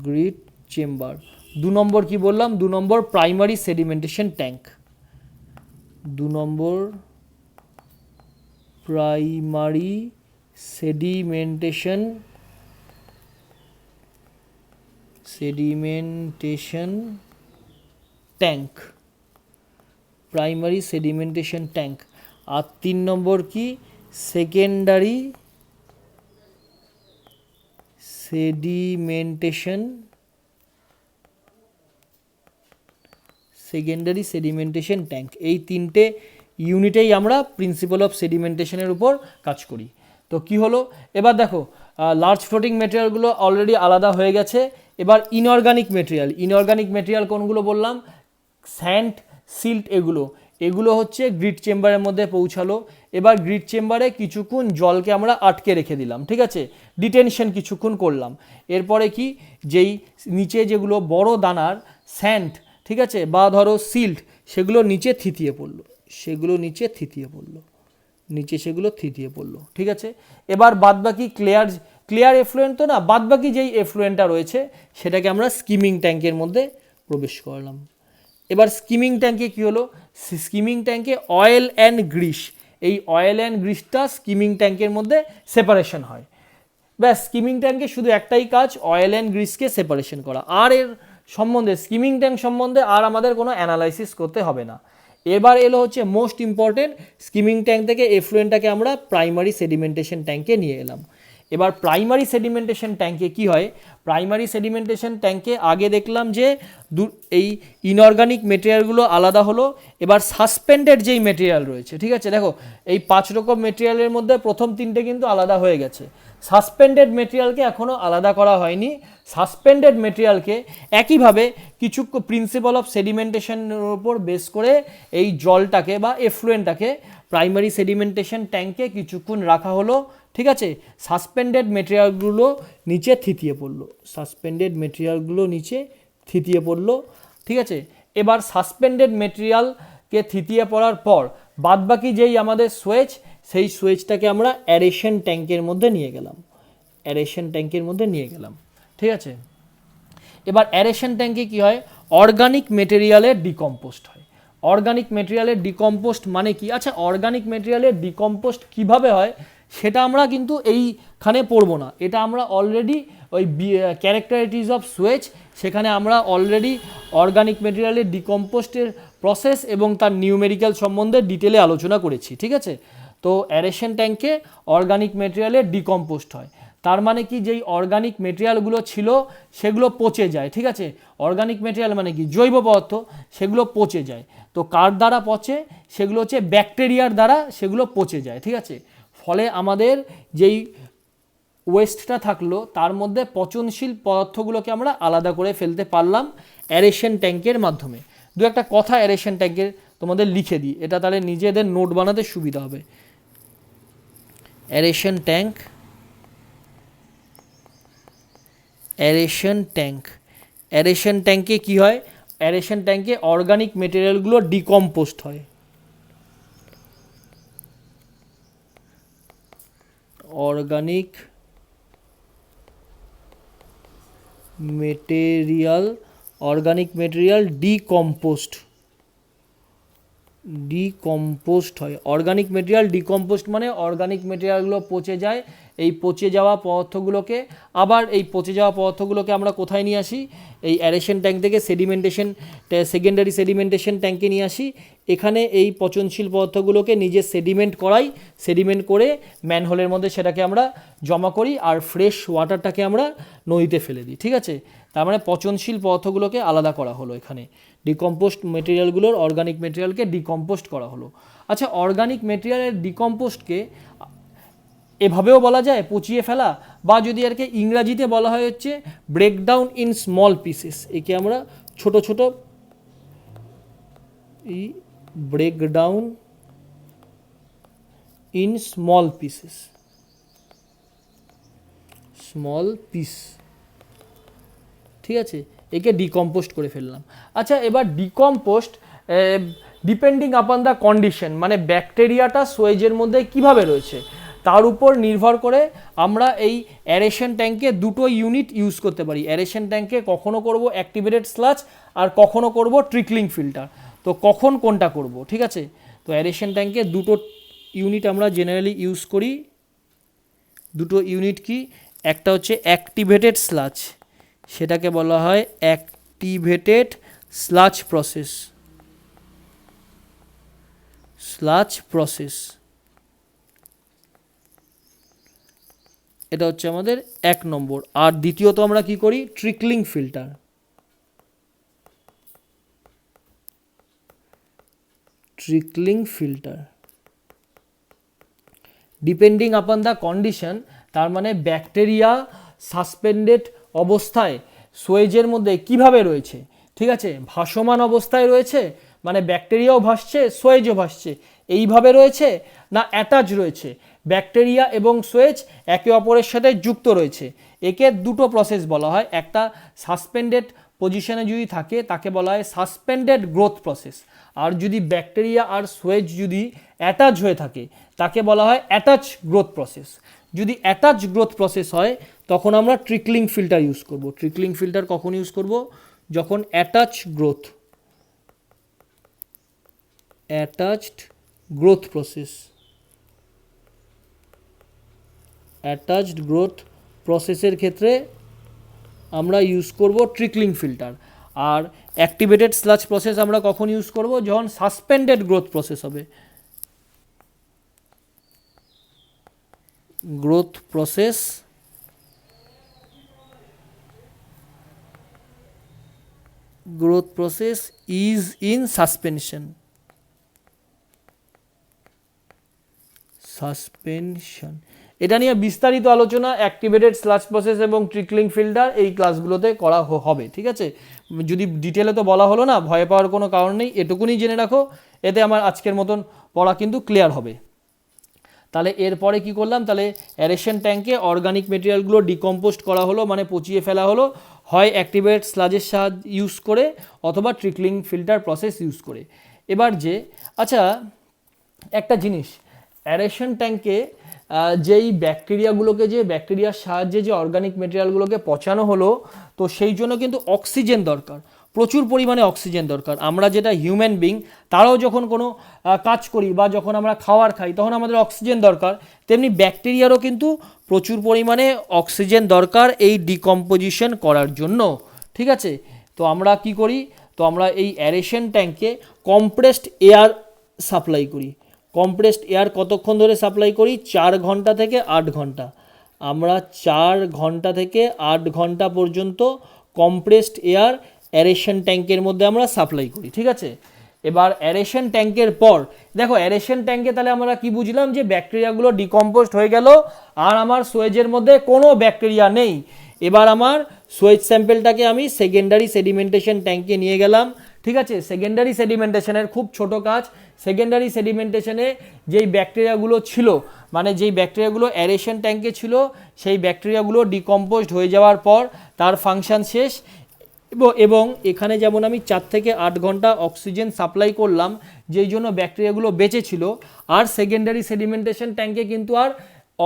গ্রিড চেম্বার। দু নম্বর কি বললাম, দু নম্বর প্রাইমারি সেডিমেন্টেশন ট্যাঙ্ক, দু নম্বর primary sedimentation tank, primary sedimentation tank. আর তিন নম্বর কি, সেকেন্ডারি সেডিমেন্টেশন ট্যাঙ্ক। এই তিনটে ইউনিটেই আমরা প্রিন্সিপাল অফ সেডিমেন্টেশনের উপর কাজ করি। তো কি হলো, এবার দেখো লার্জ ফ্লোটিং মেটেরিয়ালগুলো অলরেডি আলাদা হয়ে গেছে। এবার ইনঅর্গানিক মেটেরিয়াল কোনগুলো বললাম, স্যান্ড, সিল্ট, এগুলো হচ্ছে গ্রিড চেম্বারের মধ্যে পৌঁছালো। এবার গ্রিড চেম্বারে কিছুক্ষণ জলকে আমরা আটকে রেখে দিলাম, ঠিক আছে, ডিটেনশন কিছুক্ষণ করলাম। এরপরে কি, যেই নিচে যেগুলো বড় দানার স্যান্ড, ঠিক আছে, বা ধরো সিল্ট, সেগুলো নিচে থিতিয়ে পড়লো, সেগুলো নিচে থিতিয়ে পড়লো, ঠিক আছে। এবার বাদবাকি ক্লিয়ার এফ্লুয়েন্ট তো না, বাদবাকি যেই এফ্লুয়েন্টটা রয়েছে সেটাকে আমরা স্কিমিং ট্যাঙ্কের মধ্যে প্রবেশ করলাম। এবার স্কিমিং ট্যাঙ্কে কি হলো, স্কিমিং ট্যাঙ্কে অয়েল অ্যান্ড গ্রিস, এই অয়েল অ্যান্ড গ্রিসটা স্কিমিং ট্যাঙ্কের মধ্যে সেপারেশন হয়। ব্যাস, স্কিমিং ট্যাঙ্কে শুধু একটাই কাজ, অয়েল অ্যান্ড গ্রিসকে সেপারেশন করা। আর এর সম্বন্ধে, স্কিমিং ট্যাঙ্ক সম্বন্ধে আর আমাদের কোনো অ্যানালাইসিস করতে হবে না। এবার এলো হচ্ছে মোস্ট ইম্পর্টেন্ট, স্কিমিং ট্যাঙ্ক থেকে এফ্লুয়েন্টটাকে আমরা প্রাইমারি সেডিমেন্টেশন ট্যাঙ্কে নিয়ে এলাম। এবার প্রাইমারি সেডিমেন্টেশন ট্যাঙ্কে কি হয়, প্রাইমারি সেডিমেন্টেশন ট্যাঙ্কে আগে দেখলাম যে এই ইনঅর্গানিক মেটেরিয়ালগুলো আলাদা হলো। এবার সাসপেন্ডেড যেই মেটেরিয়াল রয়েছে, ঠিক আছে, দেখো এই 5 রকম মেটেরিয়ালের মধ্যে প্রথম তিনটে কিন্তু আলাদা হয়ে গেছে, সাসপেন্ডেড মেটেরিয়ালকে এখনও আলাদা করা হয়নি। সাসপেন্ডেড মেটেরিয়ালকে একইভাবে কিছু প্রিন্সিপাল অফ সেডিমেন্টেশনের উপর বেস করে এই জলটাকে বা এফ্লুয়েন্টটাকে প্রাইমারি সেডিমেন্টেশন ট্যাঙ্কে কিছুক্ষণ রাখা হলো, ঠিক আছে। সাসপেন্ডেড মেটেরিয়ালগুলো নিচে থিতিয়ে পড়লো, ঠিক আছে। এবার সাসপেন্ডেড মেটেরিয়ালকে থিতিয়ে পড়ার পর বাদবাকি যেই আমাদের সুয়েজ, সেই সুয়েজটাকে আমরা অ্যারেশন ট্যাঙ্কের মধ্যে নিয়ে গেলাম, ঠিক আছে। এবার অ্যারেশন ট্যাঙ্কে কি হয়, অর্গানিক মেটেরিয়ালের ডিকম্পোস্ট হয়। অর্গানিক মেটেরিয়ালের ডিকম্পোস্ট মানে কি, আচ্ছা অর্গানিক মেটেরিয়ালের ডিকম্পোস্ট কিভাবে হয় সেটা আমরা কিন্তু এইখানে পড়বো না, এটা আমরা অলরেডি ওই ক্যারেক্টারিটিস অফ সুয়েজ, সেখানে আমরা অলরেডি অর্গানিক মেটেরিয়ালের ডিকম্পোস্টের প্রসেস এবং তার নিউমেরিক্যাল সম্বন্ধে ডিটেলে আলোচনা করেছি, ঠিক আছে। তো অ্যারেশন ট্যাঙ্কে অর্গানিক মেটেরিয়ালের ডিকম্পোস্ট হয়, তার মানে কি, যেই অর্গানিক মেটেরিয়ালগুলো ছিল সেগুলো পচে যায়, ঠিক আছে। অর্গানিক মেটেরিয়াল মানে কি, জৈব পদার্থ, সেগুলো পচে যায়। তো কার দ্বারা পচে, সেগুলো হচ্ছে ব্যাকটেরিয়ার দ্বারা সেগুলো পচে যায়, ঠিক আছে। ফলে আমাদের যেই ওয়েস্টটা থাকলো তার মধ্যে পচনশীল পদার্থগুলোকে আমরা আলাদা করে ফেলতে পারলাম অ্যারেশন ট্যাঙ্কের মাধ্যমে। দু একটা কথা অ্যারেশন ট্যাঙ্কের তোমাদের লিখে দিই, এটা তাহলে নিজেদের নোট বানাতে সুবিধা হবে। অ্যারেশন ট্যাঙ্কে কি হয়, অ্যারেশন ট্যাঙ্কে অর্গানিক মেটেরিয়ালগুলো ডিকম্পোস্ট হয়, অর্গানিক মেটেরিয়াল ডিকম্পোস্ট ডিকম্পোস্ট হয়। অর্গানিক মেটেরিয়াল ডিকম্পোস্ট মানে অর্গানিক মেটেরিয়ালগুলো পচে যায়। এই পচে যাওয়া পদার্থগুলোকে আবার এই পচে যাওয়া পদার্থগুলোকে আমরা কোথায় নিয়ে আসি? এই অ্যারেশন ট্যাঙ্ক থেকে সেডিমেন্টেশন সেকেন্ডারি সেডিমেন্টেশন ট্যাঙ্কে নিয়ে আসি। এখানে এই পচনশীল পদার্থগুলোকে নিজে সেডিমেন্ট করাই, সেডিমেন্ট করে ম্যানহোলের মধ্যে সেটাকে আমরা জমা করি, আর ফ্রেশ ওয়াটারটাকে আমরা নদীতে ফেলে দিই। ঠিক আছে, তার মানে পচনশীল পদার্থগুলোকে আলাদা করা হলো এখানে, ডিকম্পোস্ট মেটেরিয়ালগুলোর অর্গানিক মেটেরিয়ালকে ডিকম্পোস্ট করা হলো। আচ্ছা, অর্গানিক মেটেরিয়ালের ডিকম্পোস্টকে এভাবেও বলা যায় পচিয়ে ফেলা, বা যদি এরকে ইংরাজিতে বলা হয় হচ্ছে ব্রেকডাউন ইন স্মল পিসেস। একে আমরা ছোট ছোট breakdown in small pieces, small piece. ঠিক আছে, একে ডিকম্পোস্ট করে ফেললাম। আচ্ছা, এবার decomposed depending upon the condition, মানে ব্যাকটেরিয়াটা সোয়েজের মধ্যে কিভাবে রয়েছে তার উপর নির্ভর করে আমরা এই অ্যারেশন ট্যাঙ্কে দুটো ইউনিট ইউজ করতে পারি। অ্যারেশন ট্যাঙ্কে কখনো করব অ্যাক্টিভেটেড স্লাজ আর কখনো করব ট্রিকলিং ফিল্টার। তো কখন কোনটা করব? ঠিক আছে, তো অ্যারেশন ট্যাঙ্কে দুটো ইউনিট আমরা জেনারেলি ইউজ করি। দুটো ইউনিট কি? একটা হচ্ছে অ্যাক্টিভেটেড স্লাজ, সেটাকে বলা হয় activated sludge process, sludge process. এটা হচ্ছে আমাদের 1 নম্বর। আর দ্বিতীয়ত আমরা কি করি? ট্রিকলিং filter. ট্রিকলিং filter depending upon the condition, তার মানে ব্যাকটেরিয়া সাসপেন্ডেড অবস্থায় সোয়েজের মধ্যে কিভাবে রয়েছে। ঠিক আছে, ভাসমান অবস্থায় রয়েছে, মানে ব্যাকটেরিয়াও ভাসছে সোয়েজও ভাসছে, এইভাবে রয়েছে, না অ্যাটাচ রয়েছে, ব্যাকটেরিয়া এবং সোয়েজ একে অপরের সাথে যুক্ত রয়েছে। একে দুটো প্রসেস বলা হয়। একটা সাসপেন্ডেড পজিশনে যদি থাকে তাকে বলা হয় সাসপেন্ডেড গ্রোথ প্রসেস, আর যদি ব্যাকটেরিয়া আর সোয়েজ যদি অ্যাটাচ হয়ে থাকে তাকে বলা হয় অ্যাটাচ গ্রোথ প্রসেস। যদি অ্যাটাচ গ্রোথ প্রসেস হয় তখন আমরা ট্রিকলিং ফিল্টার ইউজ করব। ট্রিকলিং ফিল্টার কখন ইউজ করব? যখন attach growth, attached growth process, attached growth প্রসেসের ক্ষেত্রে আমরা ইউজ করব ট্রিকলিং ফিল্টার। আর অ্যাক্টিভেটেড স্লাজ প্রসেস আমরা কখন ইউজ করব? যখন সাসপেন্ডেড গ্রোথ প্রসেস হবে। Growth process is in suspension, suspension. এটা নিয়ে বিস্তারিত আলোচনা অ্যাক্টিভেটেড স্লাজ প্রসেস এবং ট্রিকলিং ফিল্টার এই ক্লাসগুলোতে করা হবে। ঠিক আছে, যদি ডিটেলে তো বলা হলো না, ভয় পাওয়ার কোনো কারণ নেই, এটুকুনি জেনে রাখো, এতে আমার আজকের মতন পড়া কিন্তু ক্লিয়ার হবে। তাহলে এরপরে কি করলাম? তাহলে অ্যারেশন ট্যাঙ্কে অর্গানিক মেটেরিয়ালগুলো ডিকম্পোস্ট করা হলো, মানে পচিয়ে ফেলা হলো, হয় অ্যাক্টিভেটেড স্লাজের সাহায্যে ইউজ করে অথবা ট্রিকলিং ফিল্টার প্রসেস ইউজ করে। এবার যে আচ্ছা একটা জিনিস, অ্যারেশন ট্যাঙ্কে যেই ব্যাকটেরিয়াগুলোকে, যে ব্যাকটেরিয়ার সাহায্যে যে অর্গানিক মেটেরিয়ালগুলোকে পচানো হলো, তো সেই জন্য কিন্তু অক্সিজেন দরকার, প্রচুর পরিমাণে অক্সিজেন দরকার। আমরা যেটা হিউম্যান বিং, তারাও যখন কোনো কাজ করি বা যখন আমরা খাবার খাই তখন আমাদের অক্সিজেন দরকার, তেমনি ব্যাকটেরিয়ারও কিন্তু প্রচুর পরিমাণে অক্সিজেন দরকার এই ডিকম্পোজিশন করার জন্য। ঠিক আছে, তো আমরা কি করি? তো আমরা এই অ্যারেশন ট্যাঙ্কে কম্প্রেসড এয়ার সাপ্লাই করি। কম্প্রেসড এয়ার কতক্ষণ ধরে সাপ্লাই করি? 4 ঘন্টা থেকে 8 ঘন্টা। আমরা 4 ঘন্টা থেকে 8 ঘন্টা পর্যন্ত কম্প্রেসড এয়ার অ্যারেশন ট্যাঙ্কের মধ্যে আমরা সাপ্লাই করি। ঠিক আছে, এবার অ্যারেশন ট্যাঙ্কের পর দেখো, অ্যারেশন ট্যাঙ্কে তাহলে আমরা কি বুঝলাম? যে ব্যাকটেরিয়াগুলো ডিকম্পোস্ট হয়ে গেল আর আমার সোয়েজের মধ্যে কোনো ব্যাকটেরিয়া নেই। এবার আমার সোয়েজ স্যাম্পেলটাকে আমি সেকেন্ডারি সেডিমেন্টেশন ট্যাঙ্কে নিয়ে গেলাম। ঠিক আছে, সেকেন্ডারি সেডিমেন্টেশনের খুব ছোট কাজ। সেকেন্ডারি সেডিমেন্টেশনে যেই ব্যাকটেরিয়াগুলো ছিল, মানে যেই ব্যাকটেরিয়াগুলো অ্যারেশন ট্যাঙ্কে ছিল, সেই ব্যাকটেরিয়াগুলো ডিকম্পোজড হয়ে যাওয়ার পর তার ফাংশন শেষ। এবং এখানে যেমন আমি 4 থেকে 8 ঘন্টা অক্সিজেন সাপ্লাই করলাম, যেই জন্য ব্যাকটেরিয়াগুলো বেঁচে ছিল, আর সেকেন্ডারি সেডিমেন্টেশন ট্যাঙ্কে কিন্তু আর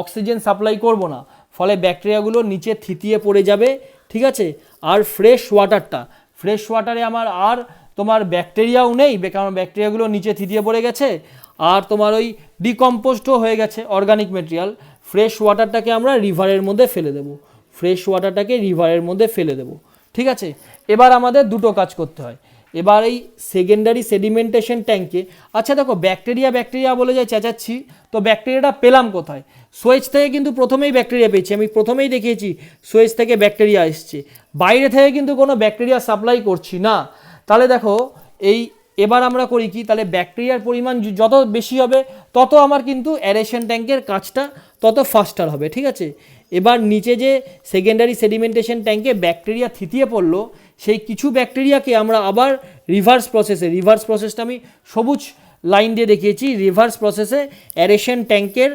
অক্সিজেন সাপ্লাই করব না, ফলে ব্যাকটেরিয়াগুলো নিচে থিতিয়ে পড়ে যাবে। ঠিক আছে, আর ফ্রেশ ওয়াটারে আমার আর তোমার ব্যাকটেরিয়াও নেই, কারণ ব্যাকটেরিয়াগুলো নিচে থিতিয়ে পড়ে গেছে, আর তোমার ওই ডিকম্পোস্টও হয়ে গেছে অর্গানিক ম্যাটেরিয়াল। ফ্রেশ ওয়াটারটাকে আমরা রিভারের মধ্যে ফেলে দেবো, ফ্রেশ ওয়াটারটাকে রিভারের মধ্যে ফেলে দেবো, ঠিক আছে। এবার আমাদের দুটো কাজ করতে হয়। এবার এই সেকেন্ডারি সেডিমেন্টেশন ট্যাঙ্কে, আচ্ছা দেখো ব্যাকটেরিয়া বলে যায় চেঁচাচ্ছি, তো ব্যাকটেরিয়াটা পেলাম কোথায়? সোয়েজ থেকে কিন্তু প্রথমেই ব্যাকটেরিয়া পেয়েছি, আমি প্রথমেই দেখিয়েছি সোয়েজ থেকে ব্যাকটেরিয়া এসছে, বাইরে থেকে কিন্তু কোনো ব্যাকটেরিয়া সাপ্লাই করছি না। তাহলে দেখো এই এবার আমরা করি কি, তাহলে ব্যাকটেরিয়ার পরিমাণ যত বেশি হবে তত আমার কিন্তু অ্যারেশন ট্যাঙ্কের কাজটা তত ফাস্টার হবে, ঠিক আছে। এবার নিচে যে সেকেন্ডারি সেডিমেন্টেশন ট্যাঙ্কে ব্যাকটেরিয়া থিতিয়ে পড়লো, সেই কিছু ব্যাকটেরিয়াকে আমরা আবার রিভার্স প্রসেসটা আমি সবুজ লাইন দিয়ে দেখিয়েছি, রিভার্স প্রসেসে অ্যারেশন ট্যাঙ্কের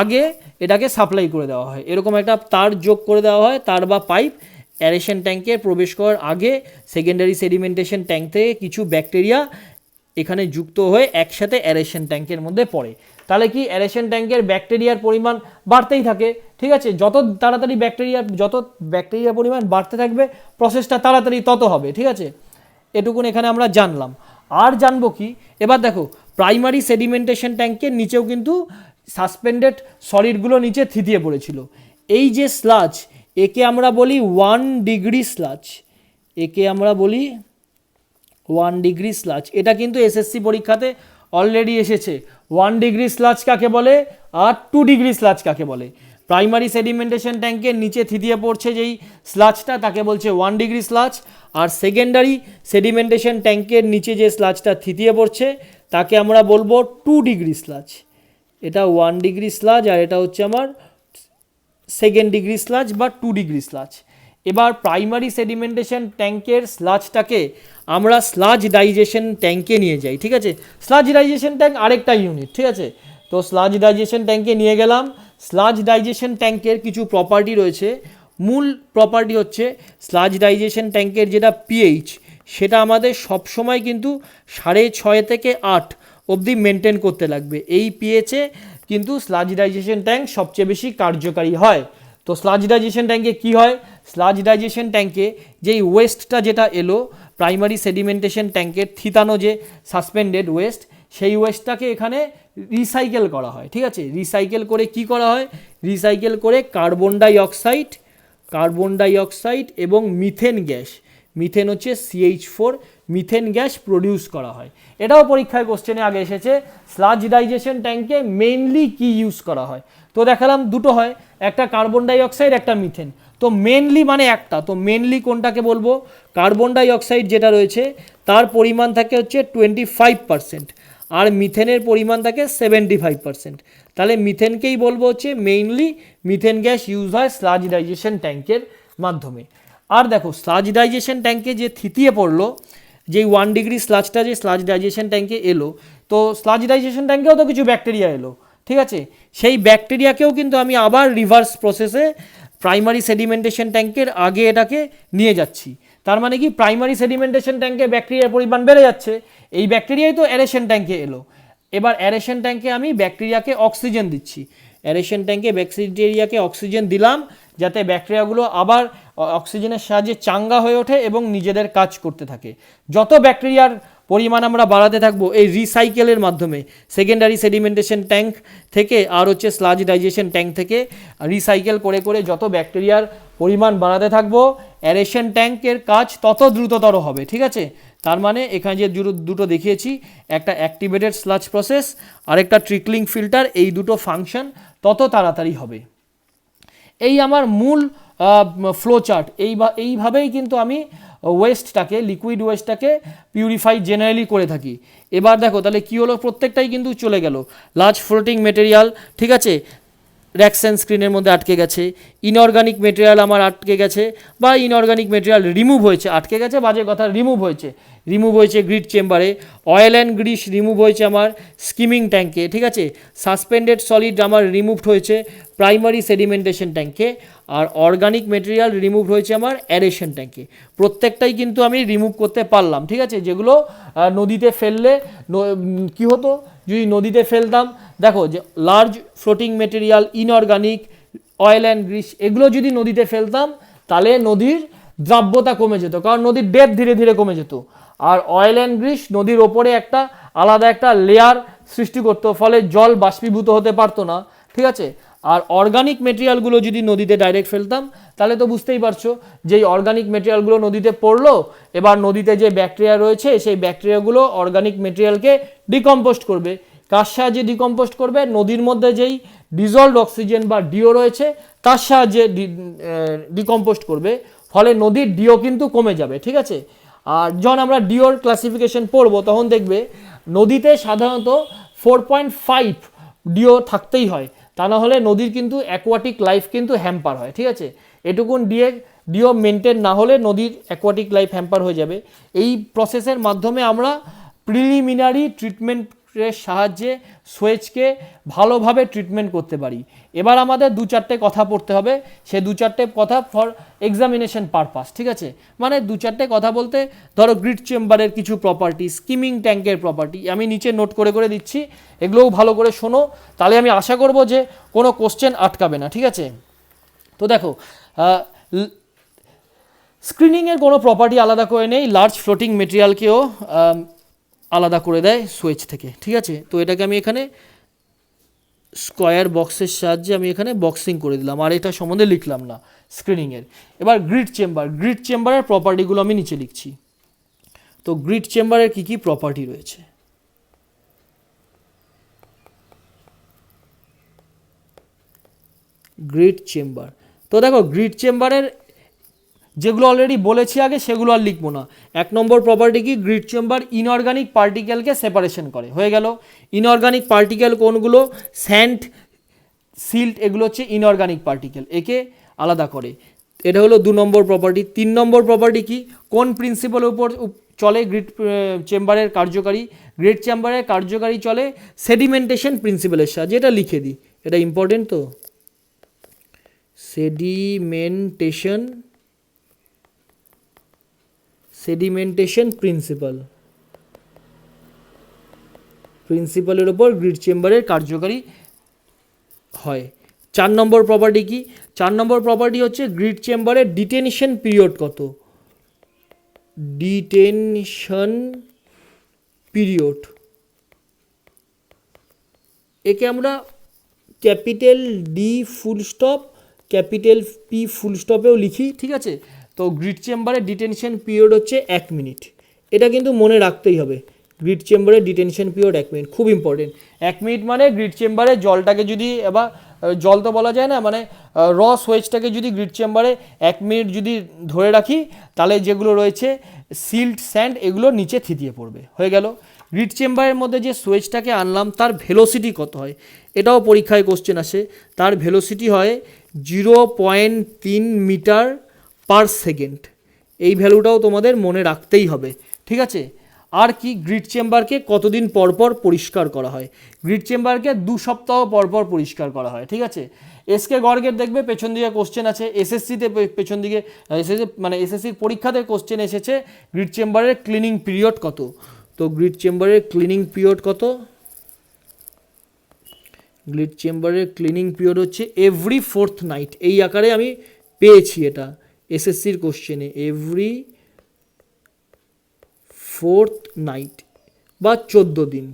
আগে এটাকে সাপ্লাই করে দেওয়া হয়। এরকম একটা তার যোগ করে দেওয়া হয়, তার বা পাইপ অ্যারেশন ট্যাঙ্কে প্রবেশ করার আগে সেকেন্ডারি সেডিমেন্টেশন ট্যাঙ্ক থেকে কিছু ব্যাকটেরিয়া এখানে যুক্ত হয়ে একসাথে অ্যারেশন ট্যাঙ্কের মধ্যে পড়ে। তাহলে কি অ্যারেশন ট্যাঙ্কের ব্যাকটেরিয়ার পরিমাণ বাড়তেই থাকে, ঠিক আছে। যত তাড়াতাড়ি ব্যাকটেরিয়ার পরিমাণ বাড়তে থাকবে, প্রসেসটা তাড়াতাড়ি তত হবে, ঠিক আছে। এটুকুন এখানে আমরা জানলাম। আর জানবো কি, এবার দেখো প্রাইমারি সেডিমেন্টেশন ট্যাঙ্কের নিচেও কিন্তু সাসপেন্ডেড সলিডগুলো নিচে থিতিয়ে পড়েছিল। এই যে স্লাজ, একে আমরা বলি 1 ডিগ্রি স্লাজ, একে আমরা বলি 1 ডিগ্রি স্লাজ। এটা কিন্তু এসএসসি পরীক্ষাতে অলরেডি এসেছে। 1 ডিগ্রি স্লাজ কাকে বলে আর 2 ডিগ্রি স্লাজ কাকে বলে? প্রাইমারি সেডিমেন্টেশন ট্যাঙ্কের নিচে থিতিয়ে পড়ছে যেই স্লাজটা, তাকে বলছে 1 ডিগ্রি স্লাজ। আর সেকেন্ডারি সেডিমেন্টেশন ট্যাঙ্কের নিচে যে স্লাজটা থিতিয়ে পড়ছে তাকে আমরা বলবো 2 ডিগ্রি স্লাজ। এটা 1 ডিগ্রি স্লাজ আর এটা হচ্ছে আমার 2nd ডিগ্রি স্লাজ বা 2 ডিগ্রি স্লাজ। এবার প্রাইমারি সেডিমেন্টেশন ট্যাঙ্কের স্লাজটাকে আমরা স্লাজ ডাইজেশন ট্যাঙ্কে নিয়ে যাই, ঠিক আছে। স্লাজ ডাইজেশন ট্যাঙ্ক আরেকটা ইউনিট, ঠিক আছে। তো স্লাজ ডাইজেশন ট্যাঙ্কে নিয়ে গেলাম। স্লাজ ডাইজেশন ট্যাঙ্কের কিছু প্রপার্টি রয়েছে। মূল প্রপার্টি হচ্ছে স্লাজ ডাইজেশন ট্যাঙ্কের যেটা পিএইচ, সেটা আমাদের সবসময় কিন্তু 6.5 থেকে 8 অবধি মেনটেন করতে লাগবে। এই পিএইচে কিন্তু স্লাজ ডাইজেশন ট্যাঙ্ক সবচেয়ে বেশি কার্যকারী হয়। তো স্লাজ ডাইজেশন ট্যাঙ্কে কি হয়, স্লাজ ডাইজেশন ট্যাঙ্কে যেই ওয়েস্টটা যেটা এলো প্রাইমারি সেডিমেন্টেশন ট্যাঙ্কের থিতানো যে সাসপেন্ডেড ওয়েস্ট, সেই ওয়েস্টটাকে এখানে রিসাইকেল করা হয়, ঠিক আছে। রিসাইকেল করে কি করা হয়, রিসাইকেল করে কার্বন ডাই অক্সাইড এবং মিথেন গ্যাস, মিথেন হচ্ছে CH4, মিথেন গ্যাস প্রডিউস করা হয়। এটাও পরীক্ষায় কোশ্চেনে আগে এসেছে, স্লাজ ডাইজেশন ট্যাঙ্কে মেইনলি কি ইউজ করা হয়। তো দেখালাম দুটো হয়, একটা কার্বন ডাই অক্সাইড, একটা মিথেন। তো মেনলি মানে একটা, তো মেনলি কোনটাকে বলবো, কার্বন ডাই অক্সাইড যেটা রয়েছে তার পরিমাণ থাকে হচ্ছে 25%, আর মিথেনের পরিমাণ থাকে 75%। তাহলে মিথেনকেই বলবো হচ্ছে মেইনলি মিথেন গ্যাস ইউজ হয় স্লাজ ডাইজেশন ট্যাঙ্কের মাধ্যমে। আর দেখো স্লাজ ডাইজেশন ট্যাঙ্কে যে থিতিয়ে পড়লো, যেই 1 ডিগ্রি স্লাজটা যে স্লাজ ডাইজেশন ট্যাঙ্কে এলো, তো স্লাজ ডাইজেশন ট্যাঙ্কেও তো কিছু ব্যাকটেরিয়া এলো, ঠিক আছে। সেই ব্যাকটেরিয়াকেও কিন্তু আমি আবার রিভার্স প্রসেসে প্রাইমারি সেডিমেন্টেশন ট্যাঙ্কের আগে এটাকে নিয়ে যাচ্ছি। তার মানে কি, প্রাইমারি সেডিমেন্টেশন ট্যাঙ্কে ব্যাকটেরিয়ার পরিমাণ বেড়ে যাচ্ছে, এই ব্যাকটেরিয়াই তো অ্যারেশন ট্যাঙ্কে এলো। এবার অ্যারেশন ট্যাঙ্কে আমি ব্যাকটেরিয়াকে অক্সিজেন দিচ্ছি, অ্যারেশন ট্যাঙ্কে ব্যাকটেরিয়াকে অক্সিজেন দিলাম যাতে ব্যাকটেরিয়াগুলো আবার অক্সিজেনের সাহায্যে চাঙ্গা হয়ে ওঠে এবং নিজেদের কাজ করতে থাকে। যত ব্যাকটেরিয়ার পরিমাণ আমরা বাড়াতে থাকবো এই রিসাইকেলের মাধ্যমে, সেকেন্ডারি সেডিমেন্টেশন ট্যাঙ্ক থেকে আর হচ্ছে স্লাজ ডাইজেশন ট্যাঙ্ক থেকে রিসাইকেল করে করে যত ব্যাকটেরিয়ার পরিমাণ বাড়াতে থাকবো, অ্যারেশন ট্যাঙ্কের কাজ তত দ্রুততর হবে, ঠিক আছে। তার মানে এখানে যে দুটো দেখিয়েছি, একটা অ্যাক্টিভেটেড স্লাজ প্রসেস আর একটা ট্রিকলিং ফিল্টার, এই দুটো ফাংশন তত তাড়াতাড়ি হবে। এই আমার মূল ফ্লো চার্ট। এইভাবেই কিন্তু আমি ওয়েস্টটাকে, লিকুইড ওয়েস্টটাকে পিউরিফাই জেনারেলি করে থাকি। এবার দেখো তাহলে কী হলো, প্রত্যেকটাই কিন্তু চলে গেল। লার্জ ফ্লোটিং মেটেরিয়াল, ঠিক আছে, র্যাকস স্ক্রিনের মধ্যে আটকে গেছে। ইনঅর্গানিক মেটেরিয়াল আমার আটকে গেছে, বা ইনঅর্গানিক মেটেরিয়াল রিমুভ হয়েছে, আটকে গেছে বাজে কথা, রিমুভ হয়েছে গ্রিড চেম্বারে। অয়েল অ্যান্ড গ্রিস রিমুভ হয়েছে আমার স্কিমিং ট্যাঙ্কে, ঠিক আছে। সাসপেন্ডেড সলিড আমার রিমুভড হয়েছে প্রাইমারি সেডিমেন্টেশন ট্যাঙ্কে, আর অর্গানিক মেটেরিয়াল রিমুভ হয়েছে আমার অ্যারেশন ট্যাঙ্কে। প্রত্যেকটাই কিন্তু আমি রিমুভ করতে পারলাম, ঠিক আছে। যেগুলো নদীতে ফেললে কি হতো, যদি নদীতে ফেলতাম, দেখো যে large floating material, inorganic, oil and Greece, এগুলো যদি নদীতে ফেলতাম তাহলে নদীর দ্রাব্যতা কমে যেত, কারণ নদীর ডেপথ ধীরে ধীরে কমে যেত। আর অয়েল অ্যান্ড গ্রিস নদীর ওপরে একটা আলাদা একটা লেয়ার সৃষ্টি করতো, ফলে জল বাষ্পীভূত হতে পারতো না, ঠিক আছে। আর অর্গানিক মেটেরিয়ালগুলো যদি নদীতে ডাইরেক্ট ফেলতাম তাহলে তো বুঝতেই পারছো যে এই অর্গানিক মেটেরিয়ালগুলো নদীতে পড়লো, এবার নদীতে যে ব্যাকটেরিয়া রয়েছে সেই ব্যাকটেরিয়াগুলো অর্গানিক মেটেরিয়ালকে ডিকম্পোস্ট করবে। কার সাহায্যে ডিকম্পোস্ট করবে? নদীর মধ্যে যেই ডিজলভড অক্সিজেন বা ডিও রয়েছে তার সাহায্যে ডিকম্পোস্ট করবে, ফলে নদীর ডিও কিন্তু কমে যাবে, ঠিক আছে। আর যখন আমরা ডিওর ক্লাসিফিকেশন পড়বো তখন দেখবে নদীতে সাধারণত 4.5 ডিও থাকতেই হয়, তা না হলে নদীর কিন্তু অ্যাকোয়াটিক লাইফ কিন্তু হ্যাম্পার হয়, ঠিক আছে। এটুকুন ডিও মেনটেন না হলে নদীর অ্যাকোয়াটিক লাইফ হ্যাম্পার হয়ে যাবে। এই প্রসেসের মাধ্যমে আমরা প্রিলিমিনারি ট্রিটমেন্টের সাহায্যে সোয়েজকে ভালোভাবে ট্রিটমেন্ট করতে পারি। এবার আমাদের 2-4টে কথা পড়তে হবে, সে 2-4টে কথা ফর এক্সামিনেশন পারপাস, ঠিক আছে। মানে 2-4টে কথা বলতে ধরো গ্রিড চেম্বারের কিছু প্রপার্টি, স্কিমিং ট্যাঙ্কের প্রপার্টি আমি নিচে নোট করে করে দিচ্ছি, এগুলোও ভালো করে শোনো, তাহলে আমি আশা করব যে কোনো কোশ্চেন আটকাবে না, ঠিক আছে। তো দেখো, স্ক্রিনিংয়ের কোনো প্রপার্টি আলাদা করে নেই, লার্জ ফ্লোটিং মেটেরিয়ালকেও আলাদা করে দেয় সোয়েজ থেকে, ঠিক আছে। তো এটাকে আমি এখানে স্কোয়ার বক্সের সাহায্যে আমি এখানে বক্সিং করে দিলাম, আর এটা সম্বন্ধে লিখলাম না স্ক্রিনিংয়ের। এবার গ্রিড চেম্বারের প্রপার্টিগুলো আমি নিচে লিখছি। তো গ্রিড চেম্বারের কী কী প্রপার্টি রয়েছে? গ্রিড চেম্বার, তো দেখো গ্রিড চেম্বারের যেগুলো অলরেডি বলেছি আগে সেগুলো আর লিখবো না। 1 নম্বর প্রপার্টি কি? গ্রিড চেম্বার ইনঅর্গানিক পার্টিকেলকে সেপারেশন করে, হয়ে গেল। ইনঅর্গানিক পার্টিকেল কোনগুলো? স্যান্ড, সিল্ট, এগুলো হচ্ছে ইনঅর্গানিক পার্টিকেল, একে আলাদা করে। এটা হলো 2 নম্বর প্রপার্টি। 3 নম্বর প্রপার্টি কি? কোন প্রিন্সিপালের উপর চলে গ্রিড চেম্বারের কার্যকারী? গ্রিড চেম্বারের কার্যকারী চলে সেডিমেন্টেশন প্রিন্সিপালের সাহায্যে, এটা লিখে দিই, এটা ইম্পর্টেন্ট। তো সেডিমেন্টেশন প্রিন্সিপালের ওপর গ্রিড চেম্বারের কার্যকারী হয়। 4 নম্বর প্রপার্টি কি? 4 নম্বর প্রপার্টি হচ্ছে গ্রিড চেম্বারের ডিটেনশন পিরিয়ড কত? ডিটেনশন পিরিয়ড, একে আমরা capital D full stop, capital P full স্টপেও লিখি, ঠিক আছে। তো গ্রিড চেম্বারের ডিটেনশন পিরিয়ড হচ্ছে 1 মিনিট, এটা কিন্তু মনে রাখতেই হবে। গ্রিড চেম্বারের ডিটেনশন পিরিয়ড 1 মিনিট, খুব ইম্পর্টেন্ট। 1 মিনিট মানে গ্রিড চেম্বারে জলটাকে যদি, এবার জল তো বলা যায় না, মানে র সোয়েজটাকে যদি গ্রিড চেম্বারে 1 মিনিট যদি ধরে রাখি তাহলে যেগুলো রয়েছে সিল্ট, স্যান্ড, এগুলো নিচে থিতিয়ে পড়বে, হয়ে গেল। গ্রিড চেম্বারের মধ্যে যে সোয়েজটাকে আনলাম তার ভেলোসিটি কত হয়? এটাও পরীক্ষায় কোশ্চেন আসে। তার ভেলোসিটি হয় 0.3 মিটার পার সেকেন্ড, এই ভ্যালুটাও তোমাদের মনে রাখতেই হবে, ঠিক আছে। আর কি? গ্রিড চেম্বারকে কতদিন পর পর পরিষ্কার করা হয়? গ্রিড চেম্বারকে 2 সপ্তাহ পর পর পরিষ্কার করা হয়, ঠিক আছে। এসকে গর্গের দেখবে পেছন দিকে কোশ্চেন আছে, এসএসসিতে পেছন দিকে মানে এসএসসির পরীক্ষাতে কোশ্চেন এসেছে গ্রিড চেম্বারের ক্লিনিং পিরিয়ড কত। তো গ্রিড চেম্বারের ক্লিনিং পিরিয়ড কত? গ্রিড চেম্বারের ক্লিনিং পিরিয়ড হচ্ছে এভরি 4th নাইট, এই আকারে আমি পেয়েছি এটা এসএসসির কোশ্চেনে, এভরি 4th নাইট বা 14 দিন।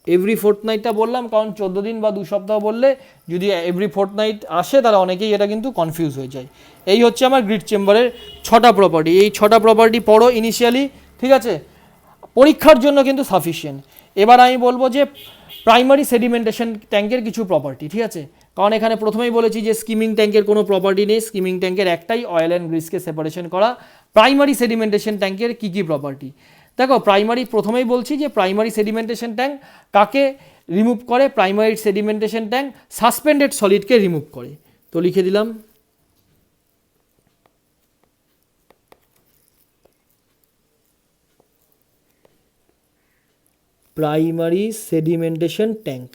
এভরি 4th নাইটটা বললাম কারণ 14 দিন বা 2 সপ্তাহ বললে যদি এভরি 4th নাইট আসে তাহলে অনেকেই এটা কিন্তু কনফিউজ হয়ে যায়। এই হচ্ছে আমার গ্রিড চেম্বারের 6টা প্রপার্টি। এই 6টা প্রপার্টি পড়ো ইনিশিয়ালি, ঠিক আছে, পরীক্ষার জন্য কিন্তু সাফিসিয়েন্ট। এবার আমি বলবো যে প্রাইমারি সেডিমেন্টেশন ট্যাঙ্কের কিছু প্রপার্টি, ঠিক আছে। কারণ এখানে প্রথমেই বলেছি যে স্কিমিং ট্যাঙ্কের কোনো প্রপার্টি নেই, স্কিমিং ট্যাঙ্কের একটাই অয়েল অ্যান্ড গ্রিসকে সেপারেশন করা। প্রাইমারি সেডিমেন্টেশন ট্যাঙ্কের কী কী প্রপার্টি? দেখো প্রাইমারি, প্রথমেই বলছি যে প্রাইমারি সেডিমেন্টেশন ট্যাঙ্ক কাকে রিমুভ করে? প্রাইমারি সেডিমেন্টেশন ট্যাঙ্ক সাসপেন্ডেড সলিডকে রিমুভ করে। তো লিখে দিলাম primary sedimentation tank.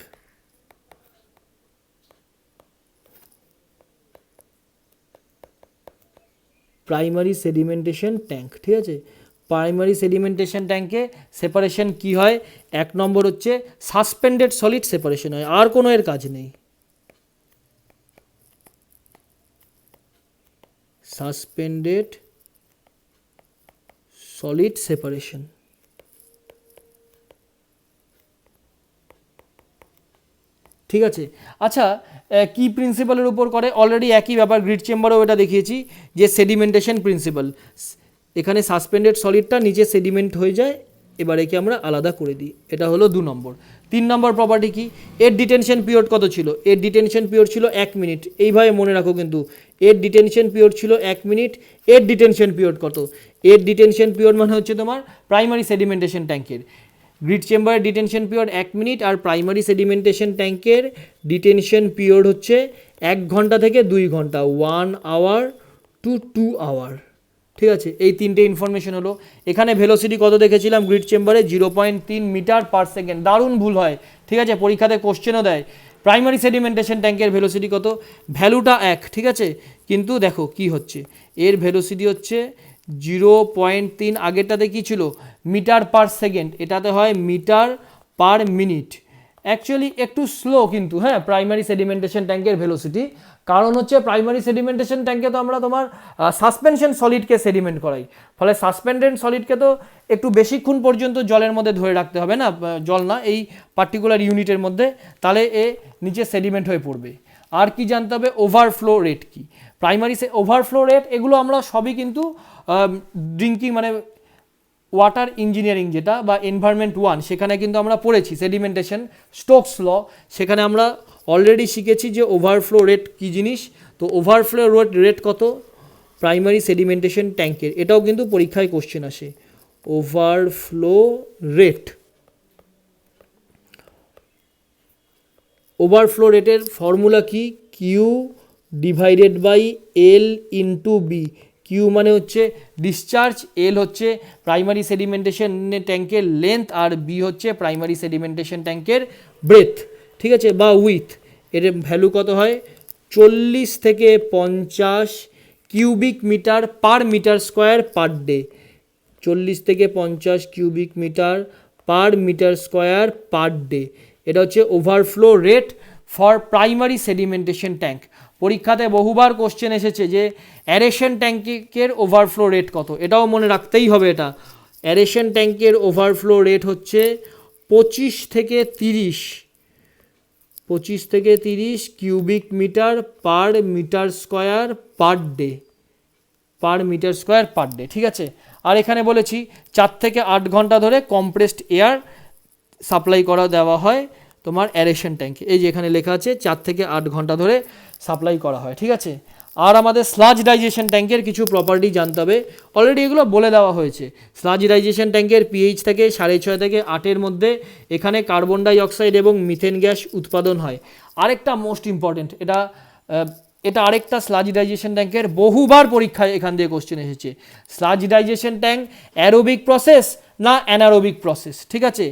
Primary sedimentation tank, ঠিক আছে। প্রাইমারি সেডিমেন্টেশন ট্যাঙ্কে সেপারেশন কি হয়? 1 নম্বর হচ্ছে সাসপেন্ডেড সলিড সেপারেশন হয়, আর কোনো এর কাজ নেই। Suspended solid separation. ঠিক আছে, আচ্ছা কি প্রিন্সিপালের উপর করে? অলরেডি একই ব্যাপার, গ্রিড চেম্বারেও এটা দেখিয়েছি যে সেডিমেন্টেশন প্রিন্সিপাল। এখানে সাসপেন্ডেড সলিডটা নিচে সেডিমেন্ট হয়ে যায়, এবার একে আমরা আলাদা করে দিই। এটা হলো 2 নম্বর। 3 নম্বর প্রপার্টি কি? এর ডিটেনশন পিরিয়ড কত ছিল? এর ডিটেনশন পিরিয়ড ছিল 1 মিনিট। এইভাবে মনে রাখো কিন্তু, এর ডিটেনশন পিরিয়ড ছিল 1 মিনিট। এর ডিটেনশন পিরিয়ড কত? এর ডিটেনশন পিরিয়ড মানে হচ্ছে তোমার প্রাইমারি সেডিমেন্টেশন ট্যাঙ্কের গ্রিড চেম্বারের ডিটেনশন পিরিয়ড 1 মিনিট, আর প্রাইমারি সেডিমেন্টেশন ট্যাঙ্কের ডিটেনশন পিরিয়ড হচ্ছে 1 ঘন্টা থেকে 2 ঘন্টা, 1 আওয়ার টু 2 আওয়ার। ঠিক আছে, এই 3টে ইনফরমেশন হলো। এখানে ভেলোসিটি কত দেখেছিলাম গ্রিড চেম্বারে? 0.3 মিটার পার সেকেন্ড। দারুণ ভুল হয়, ঠিক আছে, পরীক্ষাতে কোশ্চেনও দেয়। প্রাইমারি সেডিমেন্টেশন ট্যাঙ্কের ভেলোসিটি কত? ভ্যালুটা 1, ঠিক আছে, কিন্তু দেখো কি হচ্ছে, এর ভেলোসিটি হচ্ছে 0.3, আগেরটাতে কী ছিল? মিটার পার সেকেন্ড, এটাতে হয় মিটার পার মিনিট। অ্যাকচুয়ালি একটু স্লো কিন্তু, হ্যাঁ, প্রাইমারি সেডিমেন্টেশন ট্যাঙ্কের ভেলোসিটি। কারণ হচ্ছে প্রাইমারি সেডিমেন্টেশন ট্যাঙ্কে তো আমরা তোমার সাসপেনশন সলিডকে সেডিমেন্ট করাই, ফলে সাসপেন্ডেড সলিডকে তো একটু বেশিক্ষণ পর্যন্ত জলের মধ্যে ধরে রাখতে হবে না, জল না, এই পার্টিকুলার ইউনিটের মধ্যে, তাহলে এ নিচে সেডিমেন্ট হয়ে পড়বে। আর কি জানতে হবে? ওভারফ্লো রেট কি? প্রাইমারি ওভারফ্লো রেট, এগুলো আমরা সবই কিন্তু ড্রিঙ্কিং মানে ওয়াটার ইঞ্জিনিয়ারিং যেটা, বা এনভায়রনমেন্ট 1, সেখানে কিন্তু আমরা পড়েছি সেডিমেন্টেশন স্টোকস ল, সেখানে আমরা অলরেডি শিখেছি যে ওভারফ্লো রেট কী জিনিস। তো ওভারফ্লো রেট কত প্রাইমারি সেডিমেন্টেশন ট্যাঙ্কের? এটাও কিন্তু পরীক্ষায় কোশ্চেন আসে। ওভারফ্লো রেট, ওভারফ্লো রেটের ফর্মুলা কি? Q divided by L into B. Q মানে হচ্ছে ডিসচার্জ, এল হচ্ছে প্রাইমারি সেডিমেন্টেশন ট্যাঙ্কের লেন্থ, আর বি হচ্ছে প্রাইমারি সেডিমেন্টেশন ট্যাঙ্কের ব্রেথ, ঠিক আছে, বা উইথ। এর ভ্যালু কত হয়? 40 থেকে 50 cubic metre per metre square per day. 40 থেকে 50 cubic metre per metre square per day, এটা হচ্ছে overflow rate for primary sedimentation tank. পরীক্ষাতে বহুবার কোশ্চেন এসেছে যে অ্যারেশন ট্যাঙ্কের ওভারফ্লো রেট কত, এটাও মনে রাখতেই হবে। এটা অ্যারেশন ট্যাঙ্কের ওভারফ্লো রেট হচ্ছে 25 থেকে 30 cubic metre per metre square per day, per metre square per day, ঠিক আছে। আর এখানে বলেছি 4 থেকে 8 ঘন্টা ধরে কম্প্রেসড এয়ার সাপ্লাই করা দেওয়া হয় তোমার অ্যারেশন ট্যাঙ্কে। এই যে এখানে লেখা আছে 4 থেকে 8 ঘন্টা ধরে সাপ্লাই করা হয়, ঠিক আছে। আর আমাদের স্লাজ ডাইজেশন ট্যাঙ্কের কিছু প্রপার্টি জানতে হবে, অলরেডি এগুলো বলে দেওয়া হয়েছে। স্লাজ ডাইজেশন ট্যাঙ্কের পিএইচ থেকে 6.5 থেকে 8-এর মধ্যে, এখানে কার্বন ডাই অক্সাইড এবং মিথেন গ্যাস উৎপাদন হয়। আরেকটা মোস্ট ইম্পর্টেন্ট, এটা আরেকটা স্লাজ ডাইজেশন ট্যাঙ্কের বহুবার পরীক্ষায় এখান দিয়ে কোশ্চেন এসেছে। Sludge digestion tank aerobic process না অ্যানারোবিক প্রসেস, ঠিক আছে।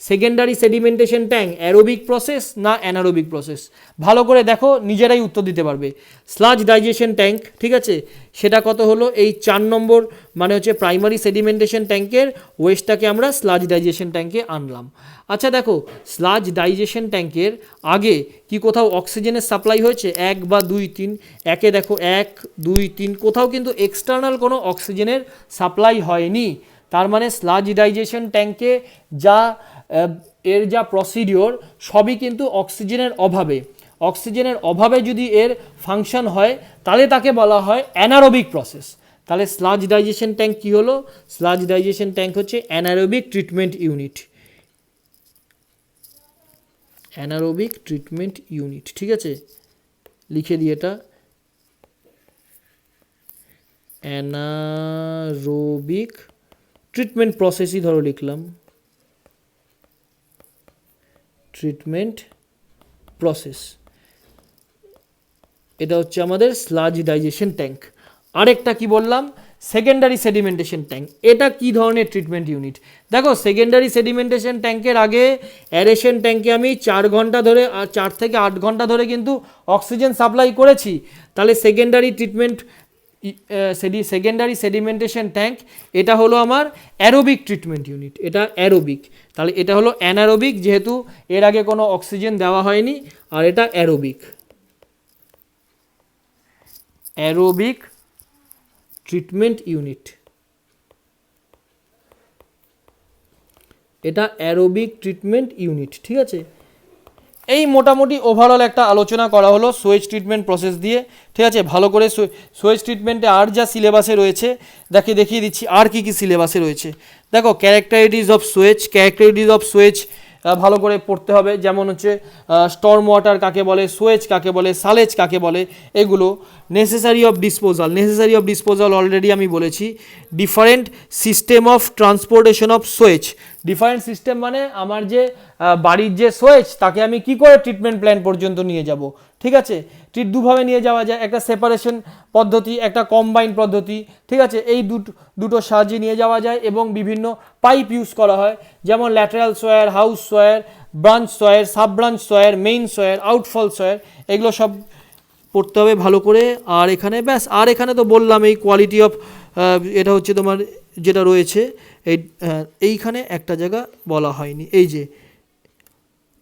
Secondary sedimentation tank aerobic process না অ্যানারোবিক প্রসেস? ভালো করে দেখো, নিজেরাই উত্তর দিতে পারবে। স্লাজ ডাইজেশন ট্যাঙ্ক, ঠিক আছে, সেটা কত হলো? এই 4 নম্বর, মানে হচ্ছে প্রাইমারি সেডিমেন্টেশন ট্যাঙ্কের ওয়েস্টটাকে আমরা স্লাজ ডাইজেশন ট্যাঙ্কে আনলাম। আচ্ছা দেখো, স্লাজ ডাইজেশন ট্যাঙ্কের আগে কি কোথাও অক্সিজেনের সাপ্লাই হয়েছে? 1 বা 2, 3, একে দেখো 1, 2, 3, কোথাও কিন্তু এক্সটার্নাল কোনো অক্সিজেনের সাপ্লাই হয়নি। তার মানে স্লাজ ডাইজেশন ট্যাঙ্কে এর যা প্রসিডিওর সবই কিন্তু অক্সিজেনের অভাবে যদি এর ফাংশন হয়, তাহলে তাকে বলা হয় অ্যানারোবিক প্রসেস। তাহলে স্লাজ ডাইজেশন ট্যাঙ্ক কি হলো? স্লাজ ডাইজেশন ট্যাঙ্ক হচ্ছে anaerobic treatment unit, anaerobic treatment unit, ঠিক আছে, লিখে দিই এটা, অ্যানারোবিক ট্রিটমেন্ট প্রসেসই ধরো লিখলাম, ট্রিটমেন্ট প্রসেস। এটা হচ্ছে আমাদের স্লাজ ডাইজেশন ট্যাঙ্ক। আরেকটা কি বললাম? Secondary sedimentation tank. এটা কি ধরনের ট্রিটমেন্ট ইউনিট? দেখো, সেকেন্ডারি সেডিমেন্টেশন ট্যাঙ্কের আগে অ্যারেশন ট্যাঙ্কে আমি 4 ঘন্টা ধরে, 4 থেকে 8 ঘন্টা ধরে কিন্তু অক্সিজেন সাপ্লাই করেছি। তাহলে সেকেন্ডারি সেডিমেন্টেশন ট্যাঙ্ক, এটা হলো আমার অ্যারোবিক ট্রিটমেন্ট ইউনিট, এটা অ্যারোবিক। তাহলে এটা হলো অ্যানারোবিক, যেহেতু এর আগে কোনো অক্সিজেন দেওয়া হয়নি, আর এটা অ্যারোবিক, অ্যারোবিক ট্রিটমেন্ট ইউনিট। এটা অ্যারোবিক ট্রিটমেন্ট ইউনিট, ঠিক আছে। এই মোটামুটি ওভারঅল একটা আলোচনা করা হলো সোয়েজ ট্রিটমেন্ট প্রসেস দিয়ে, ঠিক আছে। ভালো করে সোয়েজ ট্রিটমেন্টে আর যা সিলেবাসে রয়েছে দেখিয়ে দিচ্ছি আর কি সিলেবাসে রয়েছে। দেখো, ক্যারেক্টারিটিস অফ সোয়েজ ভালো করে পড়তে হবে, যেমন হচ্ছে স্টর্ম ওয়াটার কাকে বলে, সোয়েজ কাকে বলে, সালেজ কাকে বলে, এগুলো। নেসেসারি অফ ডিসপোজাল অলরেডি আমি বলেছি। Different system of transportation of sewage, different system মানে আমার যে বাড়ির যে সোয়েজ তাকে আমি কি করে ট্রিটমেন্ট প্ল্যান পর্যন্ত নিয়ে যাব, ঠিক আছে। দুভাবে নিয়ে যাওয়া যায়, একটা সেপারেশন পদ্ধতি, একটা কম্বাইন পদ্ধতি, ঠিক আছে। এই দুটো সাহায্যে নিয়ে যাওয়া যায় এবং বিভিন্ন পাইপ ইউজ করা হয়, যেমন ল্যাটারাল সোয়ার, হাউস সোয়ার, ব্রাঞ্চ সোয়ার, সাব ব্রাঞ্চ সোয়ার, মেইন সোয়ার, আউটফল সোয়ার, এগুলো সব পড়তে হবে ভালো করে। আর এখানে ব্যাস, আর এখানে তো বললাম এই কোয়ালিটি অফ, এটা হচ্ছে তোমার যেটা রয়েছে এইখানে একটা জায়গা বলা হয়নি, এই যে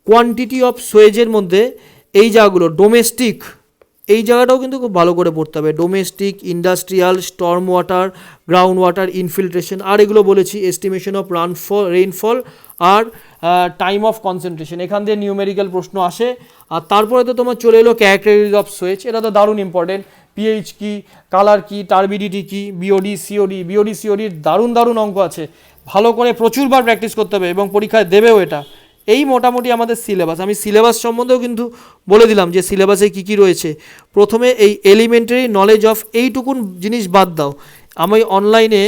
কোয়ান্টিটি অফ সোয়েজের মধ্যে এই জায়গাগুলো ডোমেস্টিক, এই জায়গাটাও কিন্তু খুব ভালো করে পড়তে হবে। Domestic, industrial, storm water, ground water infiltration, আর এগুলো বলেছি এস্টিমেশন অফ রেইনফল আর টাইম অফ কনসেন্ট্রেশন, এখান দিয়ে নিউমেরিক্যাল প্রশ্ন আসে। আর তারপরে তো তোমার চলে এলো ক্যারেক্টারিস্টিক্স অফ সোয়েজ, এটা তো দারুণ ইম্পর্টেন্ট। পিএইচ কি, কালার কি, টার্বিডিটি কি, বিওডি সিওডির দারুণ অঙ্ক আছে, ভালো করে প্রচুরবার প্র্যাকটিস করতে হবে এবং পরীক্ষায় দেবেও এটা। এই মোটামুটি আমাদের সিলেবাস। আমি সিলেবাস সম্বন্ধেও কিন্তু বলে দিলাম যে সিলেবাসে কী কী রয়েছে। প্রথমে এই এলিমেন্টারি নলেজ অফ এইটুকুন জিনিস বাদ দাও, আমি অনলাইনে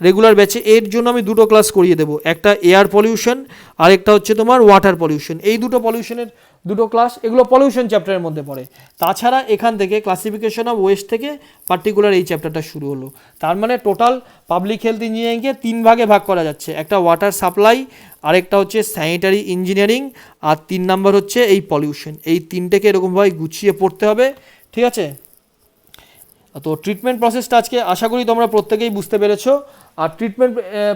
রেগুলার ব্যাচে এর জন্য আমি দুটো ক্লাস করিয়ে দেবো, একটা এয়ার পলিউশন আর একটা হচ্ছে তোমার ওয়াটার পলিউশন। এই দুটো পলিউশনের দুটো ক্লাস, এগুলো পলিউশন চ্যাপ্টারের মধ্যে পড়ে। তাছাড়া এখান থেকে ক্লাসিফিকেশন অফ ওয়েস্ট থেকে পার্টিকুলার এই চ্যাপ্টারটা শুরু হলো। তার মানে টোটাল পাবলিক হেলথ ইঞ্জিনিয়ারিংকে 3 ভাগে ভাগ করা যাচ্ছে, একটা ওয়াটার সাপ্লাই, আরেকটা হচ্ছে স্যানিটারি ইঞ্জিনিয়ারিং, আর 3 নাম্বার হচ্ছে এই পলিউশন। এই তিনটেকে এরকমভাবে গুছিয়ে পড়তে হবে, ঠিক আছে। তো ট্রিটমেন্ট প্রসেসটা আজকে আশা করি তোমরা প্রত্যেকেই বুঝতে পেরেছো। আর ট্রিটমেন্ট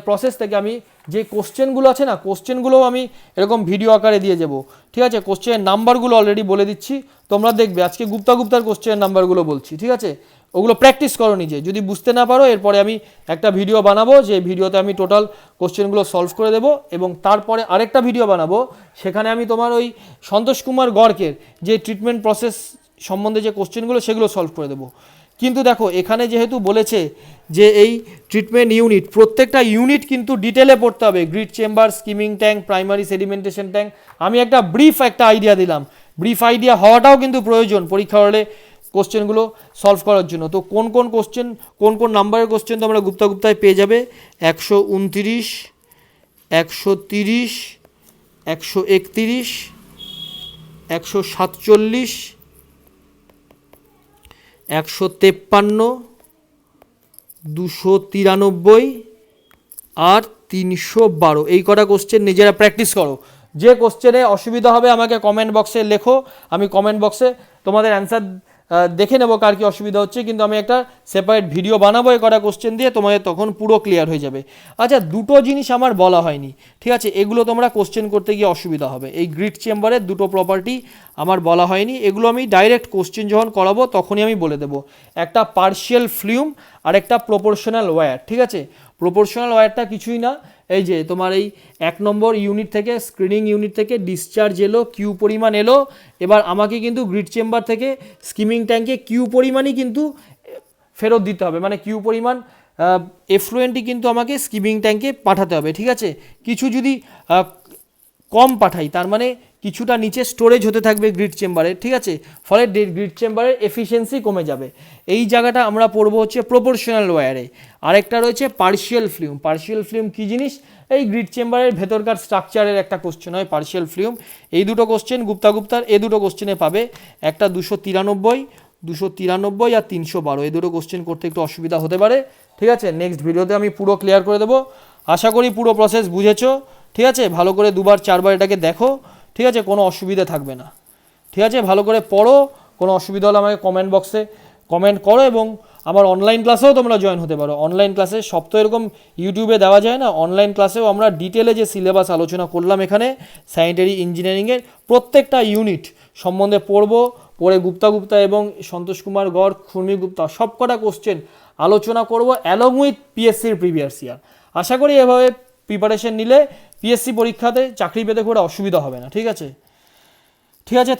প্রসেস থেকে আমি যে কোশ্চেনগুলো আছে না, কোশ্চেনগুলোও আমি এরকম ভিডিও আকারে দিয়ে যাবো, ঠিক আছে। কোশ্চেনের নাম্বারগুলো অলরেডি বলে দিচ্ছি, তোমরা দেখবে আজকে গুপ্তার কোশ্চেনের নাম্বারগুলো বলছি, ঠিক আছে। ওগুলো প্র্যাকটিস করো নিজে, যদি বুঝতে না পারো এরপরে আমি একটা ভিডিও বানাবো, যে ভিডিওতে আমি টোটাল কোশ্চেনগুলো সলভ করে দেবো, এবং তারপরে আরেকটা ভিডিও বানাবো, সেখানে আমি তোমার ওই সন্তোষ কুমার গড়কের যে ট্রিটমেন্ট প্রসেস সম্বন্ধে যে কোশ্চেনগুলো সেগুলো সলভ করে দেবো। কিন্তু দেখো, এখানে যেহেতু বলেছে যে এই ট্রিটমেন্ট ইউনিট, প্রত্যেকটা ইউনিট কিন্তু ডিটেলে পড়তে হবে, grid chamber, skimming tank, primary sedimentation tank. আমি একটা ব্রিফ আইডিয়া দিলাম, ব্রিফ আইডিয়া হওয়াটাও কিন্তু প্রয়োজন পরীক্ষা হলে কোশ্চেনগুলো সলভ করার জন্য। তো কোন কোশ্চেন, কোন নাম্বারের কোশ্চেন তোমরা গুপ্তায় পেয়ে যাবে, 129, 130, 131, 147, 153, 293 আর 312, এই কটা কোশ্চেন নিজেরা প্র্যাকটিস করো। যে কোশ্চেনে অসুবিধা হবে আমাকে কমেন্ট বক্সে লেখো, আমি কমেন্ট বক্সে তোমাদের অ্যান্সার দেখে নেবো কার কি অসুবিধা হচ্ছে, কিন্তু আমি একটা সেপারেট ভিডিও বানাবো এই কটা কোশ্চেন দিয়ে, তোমাদের তখন পুরো ক্লিয়ার হয়ে যাবে। আচ্ছা, দুটো জিনিস আমার বলা হয়নি, ঠিক আছে, এগুলো তোমরা কোশ্চেন করতে গিয়ে অসুবিধা হবে। এই গ্রিড চেম্বারের দুটো প্রপার্টি আমার বলা হয়নি, এগুলো আমি ডাইরেক্ট কোশ্চেন যখন করাবো তখনই আমি বলে দেবো। একটা পার্শিয়াল ফ্লুম আর একটা প্রপোর্শনাল ওয়্যার, ঠিক আছে। প্রপোর্শনাল ওয়্যারটা কিছুই না, এই যে তোমার এই 1 নম্বর ইউনিট থেকে, স্ক্রিনিং ইউনিট থেকে ডিসচার্জ এলো, কিউ পরিমাণ এলো, এবার আমাকে কিন্তু গ্রিড চেম্বার থেকে স্কিমিং ট্যাঙ্কে কিউ পরিমাণই কিন্তু ফেরত দিতে হবে, মানে কিউ পরিমাণ এফ্লুয়েন্টই কিন্তু আমাকে স্কিমিং ট্যাঙ্কে পাঠাতে হবে, ঠিক আছে। কিছু যদি কম পাঠাই তার মানে কিছুটা নিচে স্টোরেজ হতে থাকবে গ্রিড চেম্বারে, ঠিক আছে, ফলে গ্রিড চেম্বারের এফিসিয়েন্সি কমে যাবে। এই জায়গাটা আমরা পড়বো হচ্ছে প্রপোর্শনাল ওয়্যারে। আরেকটা রয়েছে পার্শিয়াল ফ্লুম কী জিনিস, এই গ্রিড চেম্বারের ভেতরকার স্ট্রাকচারের একটা কোশ্চেন হয় পার্শিয়াল ফ্লুম। এই দুটো কোশ্চেন গুপ্তার এই দুটো কোশ্চেনে পাবে, একটা 293 আর 312, এই দুটো কোশ্চেন করতে একটু অসুবিধা হতে পারে, ঠিক আছে। নেক্সট ভিডিওতে আমি পুরো ক্লিয়ার করে দেবো। আশা করি পুরো প্রসেস বুঝেছো, ঠিক আছে। ভালো করে 2-4বার এটাকে দেখো, ঠিক আছে, কোনো অসুবিধা থাকবে না, ঠিক আছে। ভালো করে পড়ো, কোনো অসুবিধা হলে আমাকে কমেন্ট বক্সে কমেন্ট করো, এবং আমার অনলাইন ক্লাসেও তোমরা জয়েন হতে পারো। অনলাইন ক্লাসে সব তো এরকম ইউটিউবে দেওয়া যায় না, অনলাইন ক্লাসেও আমরা ডিটেলে যে সিলেবাস আলোচনা করলাম এখানে স্যানিটারি ইঞ্জিনিয়ারিংয়ের প্রত্যেকটা ইউনিট সম্বন্ধে পড়ে গুপ্তা এবং সন্তোষ কুমার গড়, খুরমি গুপ্তা সব কটা কোশ্চেন আলোচনা করব অ্যালং উইথ পিএসসির প্রিভিয়াস ইয়ার। আশা করি এভাবে প্রিপারেশন নিলে পিএসসি পরীক্ষাতে চাকরি পেতে করে অসুবিধা হবে না। ঠিক আছে, ঠিক আছে।